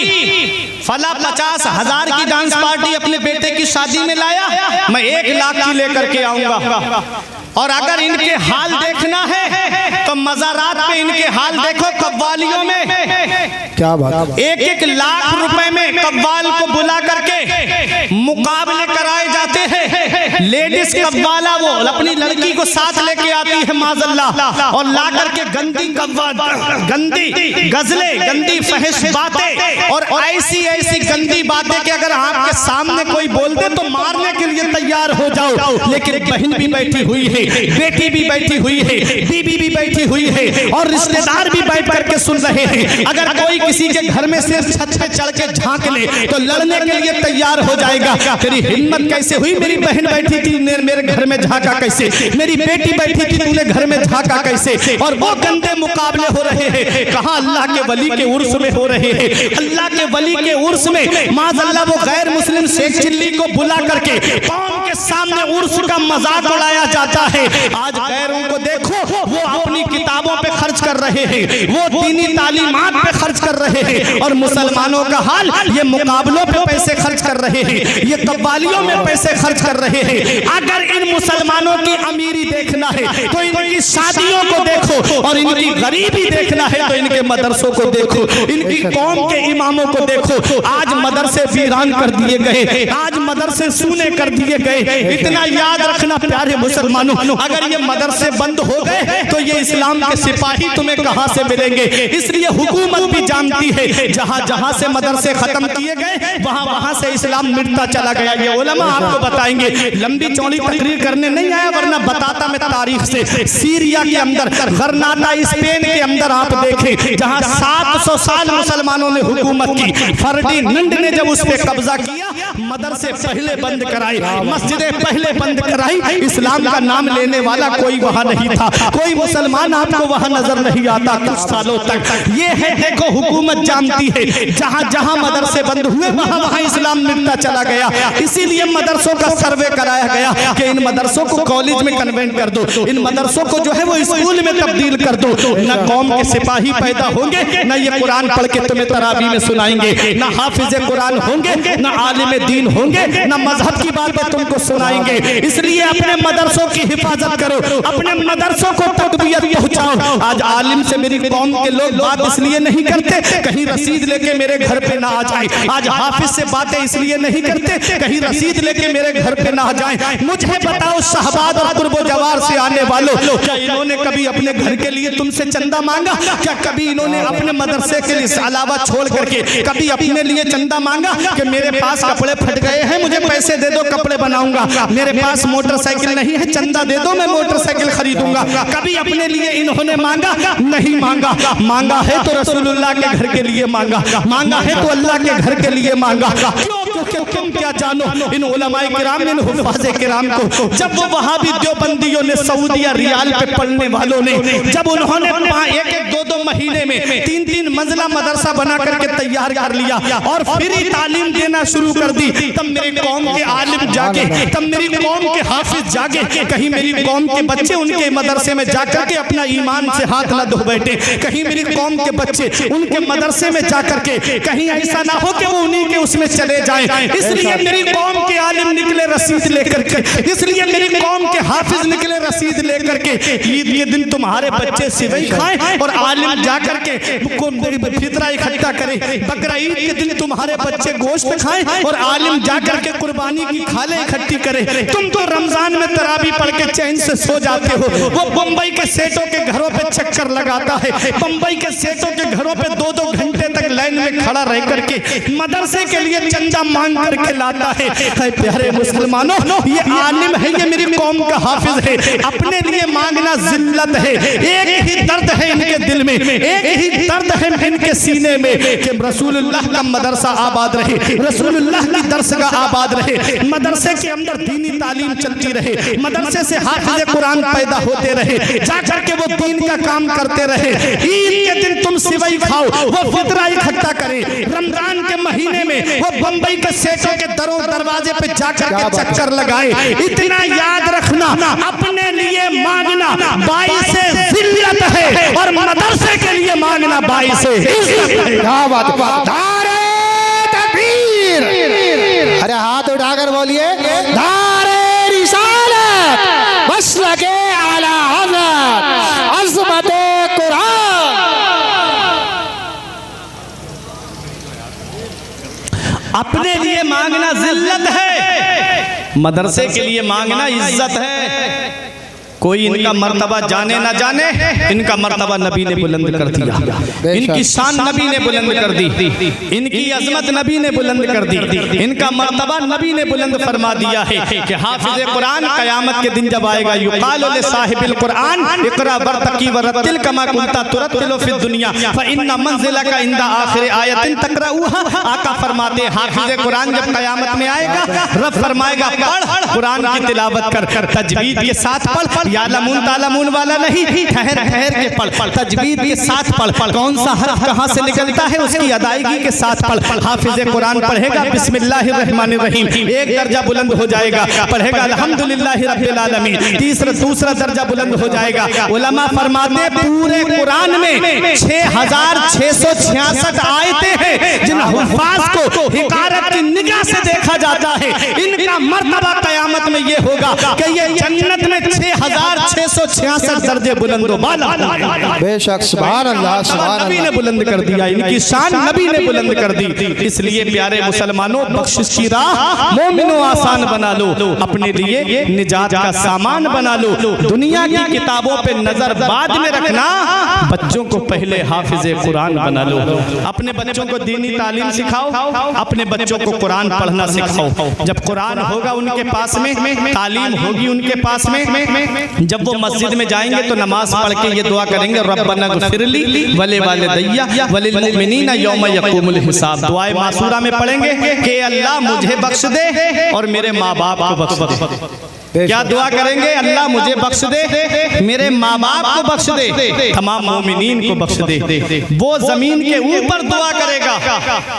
फला 50,000 की डांस पार्टी अपने बेटे की शादी में लाया, मैं 1 लाख की लेकर के आऊंगा। और अगर इनके हाल देखना है तो मज़ारात पे इनके हाल देखो। कव्वालियों में क्या बात, 1-1 लाख रुपए में कव्वाल को बुला करके मुकाबले कराए जाते हैं। लेडीज कव्वाला वो अपनी लड़की को साथ लेके आती है माज़अल्लाह, और ला करके गंदी कव्वाल, गंदी गजलें, गंदी फहश बातें और ऐसी गंदी बातें कि अगर आपके सामने कोई बोल दे तो मारने के लिए तैयार हो जाओ। लेकिन बहन भी बैठी हुई है, बेटी भी बैठी हुई है, बीबी भी बैठी हुई है और रिश्तेदार भी बैठ करके सुन रहे हैं। अगर कोई किसी के घर में से छत पे चढ़ के झांक ले तो लड़ने के लिए तैयार हो जाएगा। तेरी हिम्मत कैसे हुई, मेरी बहन बैठी थी मेरे घर में झांका कैसे, मेरी बेटी बैठी थी तूने घर में झांका कैसे। और वो गंदे मुकाबले हो रहे हैं। कहाँ अल्लाह के वली के उर्स में हो रहे हैं। अल्लाह के वली के उर्स में माज़अल्लाह वो गैर मुस्लिम शेख चिल्ली को बुला करके कौम के सामने उर्स का मजाक उड़ाया जाता है। आज गैरों को देखो, वो अपनी किताबों पे खर्च कर रहे हैं, वो दीनी तालीमात पे खर्च कर रहे हैं। और मुसलमानों का हाल, ये मुकाबलों पे पैसे खर्च कर रहे हैं, ये कव्वालियों में पैसे खर्च कर रहे हैं। अगर इन मुसलमानों की अमीरी देखना है तो इनकी शादियों को देखो, और इनकी गरीबी देखना है तो इनके मदरसों को देखो, इनकी कौम के इमामों को देखो। आज मदरसे वीरान कर दिए गए, आज मदरसे सूने कर दिए गए। इतना याद रखना प्यारे मुसलमानों, अगर ये मदरसे बंद हो गए तो ये इस्लाम के सिपाही तुम्हें कहां से मिलेंगे। इसलिए हुकूमत भी जानती है, जहां जहां से मदरसे खत्म किए गए वहां वहां से इस्लाम मिटता चला गया। ये उलमा आपको बताएंगे, लंबी चौड़ी तकरीर करने नहीं आया, वरना बताता मैं तारीख से। सीरिया के अंदर, गरनाटा स्पेन के अंदर आप देखें, जहां 700 साल मुसलमानों ने हुकूमत की, फर्डिनेंड ने जब उस पर कब्जा किया, मदरसे पहले बंद कराई, मस्जिदें पहले बंद कराई। इस्लाम का नाम लेने वाला कोई वहां नहीं था, कोई मुसलमान आपको वहां नजर नहीं आता कुछ सालों तक। ये है, देखो हुकूमत जानती है, जहां जहां मदरसे बंद हुए वहां वहां इस्लाम मिटता चला गया। इसीलिए मदरसों का सर्वे कराया गया कि इन मदरसों को कॉलेज में कन्वेंट कर दो, इन मदरसों को जो है वो स्कूल में तब्दील कर दो। न कौम के सिपाही पैदा होंगे, न ये कुरान पढ़ के तुम्हें तरावी में सुनाएंगे, न हाफिज कुरान होंगे, न आलिम दीन होंगे, न मजहब की बातें तुमको सुनाएंगे। इसलिए अपने मदरसों की हिफाजत करो, अपने मदरसों को तकबीयत पहुंचाओ। आज आलिम से मेरी कौम के लोग बात इसलिए नहीं करते कहीं रसीद लेके मेरे घर पे ना आ जाए। आज हाफिज से बातें इसलिए नहीं करते कहीं रसीद लेके मेरे घर पे ना आ जाए। मुझे बताओ शहबाद और कुर्बो जवार से आने वालों, क्या इन्होंने कभी अपने घर के लिए तुमसे चंदा मांगा? क्या कभी इन्होंने अपने मदरसे के लिए अलावा छोड़ करके कभी अपने लिए चंदा मांगा कि मेरे पास कपड़े फट गए हैं, मुझे पैसे दे दो, कपड़े बनाऊंगा, मेरे पास मोटरसाइकिल नहीं है, चंदा दे दो, मैं मोटरसाइकिल खरीदूंगा? कभी अपने लिए इन्होंने मांगा? नहीं मांगा। मांगा है तो रसूलुल्लाह के घर के लिए मांगा, मांगा है तो अल्लाह के घर के लिए मांगा। क्यों तुम क्या जानो इन उलमाए किराम, इन हुफ़ाज़े किराम को? जब वो वहाबी देवबंदियों ने, सऊदिया रियाल पे पढ़ने वालों ने, जब उन्होंने 1-1, 2-2 महीने में 3-3 मंजिला मदरसा बना करके तैयार कर लिया और फ्री तालीम देना शुरू कर दी, तब मेरी कौम के आलिम जागे, तब मेरी कौम के हाफिज जागे। कहीं मेरी कौम के बच्चे उनके मदरसे में जाकर के अपना ईमान से हाथ न धो बैठे, कहीं मेरी कौम के बच्चे उनके मदरसे में जाकर के कहीं ऐसा ना हो कि वो उन्हीं के उसमें चले जाएं। इसलिए मेरी कौम के आलिम निकले रसीद लेकर के, इसलिए मेरी कौम के हाफिज निकले रसीद लेकर के। ईद के दिन तुम्हारे बच्चे सिवई खाएं और आलिम जाकर के फितरा इकट्ठा करें, बकरा ईद के दिन तुम्हारे बच्चे गोश्त खाएं और आलिम जाकर के कुर्बानी की खाले इकट्ठी करें। तुम तो रमजान में तरावी पढ़ के चैन से सो जाते हो, वो बम्बई के सेठों के घरों पे चक्कर लगाता है, बम्बई के सेठों के घरों पे 2-2 घंटे तक एक लाइन में खड़ा रह करके मदरसे के लिए चंदा मांग करके लाता है। प्यारे मुसलमानों, ये आलिम है, ये मेरी कौम का हाफिज है, अपने लिए मांगना जिल्लत है। एक ही दर्द है इनके दिल में, एक ही दर्द है इनके सीने में कि रसूलुल्लाह का मदरसा आबाद रहे, रसूलुल्लाह की दरसगाह आबाद रहे, मदरसे के अंदर दीनी तालीम चलती रहे, मदरसे से हाफिज कुरान पैदा होते रहे, जाकर के वो दीन का काम करते रहे। ईद के दिन तुम सिवई खाओ, वो फितरा इकट्ठा करे, रमजान के महीने में वो बंबई के सेठों के दरों दरवाजे पे जाकर के चक्कर लगाए। इतना याद रखना, अपने लिए मांगना बाइस जिल्लत है और मदरसे के लिए मांगना बाइस इज्जत। क्या बात है, नारे तकबीर। अरे हाथ उठाकर बोलिए, नारे रिसालत, मसलके आला हज़रत, अज़मते कुरान। अपने लिए मांगना जिल्लत है, मदरसे के लिए मांगना इज्जत है। कोई इनका मर्तबा जाने ना जाने, इनका मर्तबा नबी ने बुलंद कर दिया, इनकी शान नबी ने बुलंद कर दी, इनकी अजमत नबी ने बुलंद कर दी, इनका मर्तबा नबी ने बुलंद फरमा दिया है कि हाफिज कुरान क़यामत के दिन जब आएगा, युक़ालु लिसाहिबिल कुरान इक़रा वरतक़ी वरत्तिल कमा कुन्ता तुरत्तिलु फ़िद दुनिया फ़इन्ना मंज़िलका इंदा आखिर आयतिन तक़रऊहा। आका फरमाते हैं हाफिज कुरान जब क़यामत में आएगा, रब फरमाएगा पढ़, कुरान की तिलावत कर, तजवीद के साथ पढ़, यालमून तालमून वाला नहीं, ठहर ठहर के पढ़, तजवीद के साथ पढ़, कौन सा हर्फ कहाँ से निकलता है उसकी अदायगी के साथ पढ़। हाफिज कुरान पढ़ेगा बिस्मिल्लाहिर्रहमानिर्रहीम, एक दर्जा बुलंद हो जाएगा, पढ़ेगा अल्हम्दुलिल्लाहि रब्बिल आलमीन, दूसरा दर्जा बुलंद हो जाएगा। उलमा फरमाते पूरे कुरान में 6666 आयतें हैं जिन हुफ़ाज़ को हिकारत की निगाह से देखा जाता है। इनका मर्तबा क़यामत में ये होगा कि ये जन्नत में 6666 दर्जे बुलंद वाला। बेशक, सुभान अल्लाह, सुभान नबी ने बुलंद कर दिया, इनकी शान नबी ने बुलंद कर दी। इसलिए प्यारे मुसलमानों, बख्शिश की राह मोमिनो आसान बना लो, अपने लिए निजात का सामान बना लो। दुनिया की किताबों पे नजर बाद में रखना, बच्चों को पहले हाफिज कुरान बना लो। अपने बच्चों को दीनी तालीम सिखाओ, अपने बच्चों को कुरान पढ़ना सिखाओ। जब कुरान होगा उनके पास में, तालीम होगी उनके पास में, जब वो मस्जिद में जाएंगे तो नमाज पढ़ के ये दुआ करेंगे, रब्बना ग़फ़िरली वले वालिदैया वलिल मुमिनीना यौम यक़ूमुल हिसाब। दुआए मासूरा में पढ़ेंगे कि अल्लाह मुझे बख्श दे और मेरे माँ बाप को बख्श दे। क्या दुआ करेंगे? अल्लाह मुझे बख्श दे, मेरे माँ बाप को बख्श दे, तमाम मोमिनीन को बख्श दे। वो जमीन के ऊपर दुआ करेगा,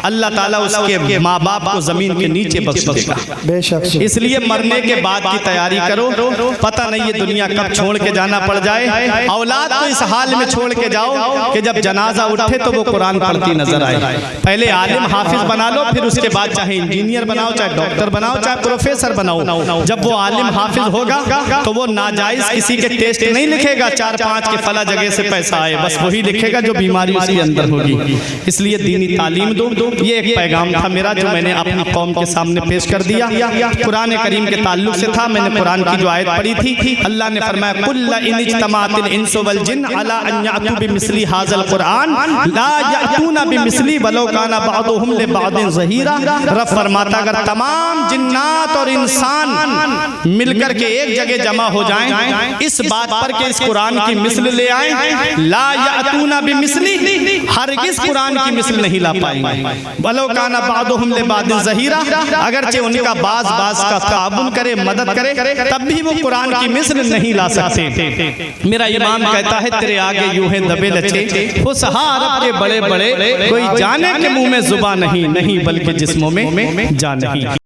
अल्लाह ताला उसके माँ बाप को जमीन के नीचे बख्श देगा। बेशक, इसलिए मरने के बाद की तैयारी करो, पता नहीं ये दुनिया कब छोड़ के जाना पड़ जाए। औलाद तो इस हाल में छोड़ के जाओ कि जब जनाजा उठे तो वो कुरान पढ़ती नजर आए। पहले आलिम हाफिज बना लो, फिर उसके बाद चाहे इंजीनियर बनाओ, चाहे डॉक्टर बनाओ, चाहे प्रोफेसर बनाओ। जब वो आलिम हाफिज होगा तो वो नाजायज किसी के टेस्ट नहीं लिखेगा 4-5 के फला जगह से पैसा आए, बस वही लिखेगा जो बीमारी उसके अंदर होगी। इसलिए दीनी तालीम दो। ये एक पैगाम था मेरा जो मैंने अपनी कौम के सामने पेश कर दिया। कुरान करीम के ताल्लुक से था। मैंने कुरान की जो आयत पढ़ी थी, अल्लाह ने फरमाया कुल्ल इन इज्तमातिल इंसु वल जिन्न अला अन यातू बिमिस्ली हाज़ल कुरान ला यातूना बिमिस्ली वलो काना बअदुहुम लिबअदिन ज़हीरा। रब फरमाता अगर तमाम जिन्नात और इंसान मिलकर के एक जगह जमा हो जाएं इस बात पर कि इस कुरान की मिस्ल ले आएं, ला यातूना बिमिस्ली, हरगिज़ कुरान की मिस्ल नहीं ला पाएंगे। वलो काना बअदुहुम लिबअदिन ज़हीरा, अगरचे उनका बाज का ताबुन करे, मदद करे, तब भी वो कुरान की मिस्ल नहीं ला सकते। मेरा इमाम कहता है तेरे आगे यूं है दबे लचे फुसहा अरब के बड़े बड़े, कोई जाने के मुंह में जुबान नहीं बल्कि जिस्मों में जान नहीं।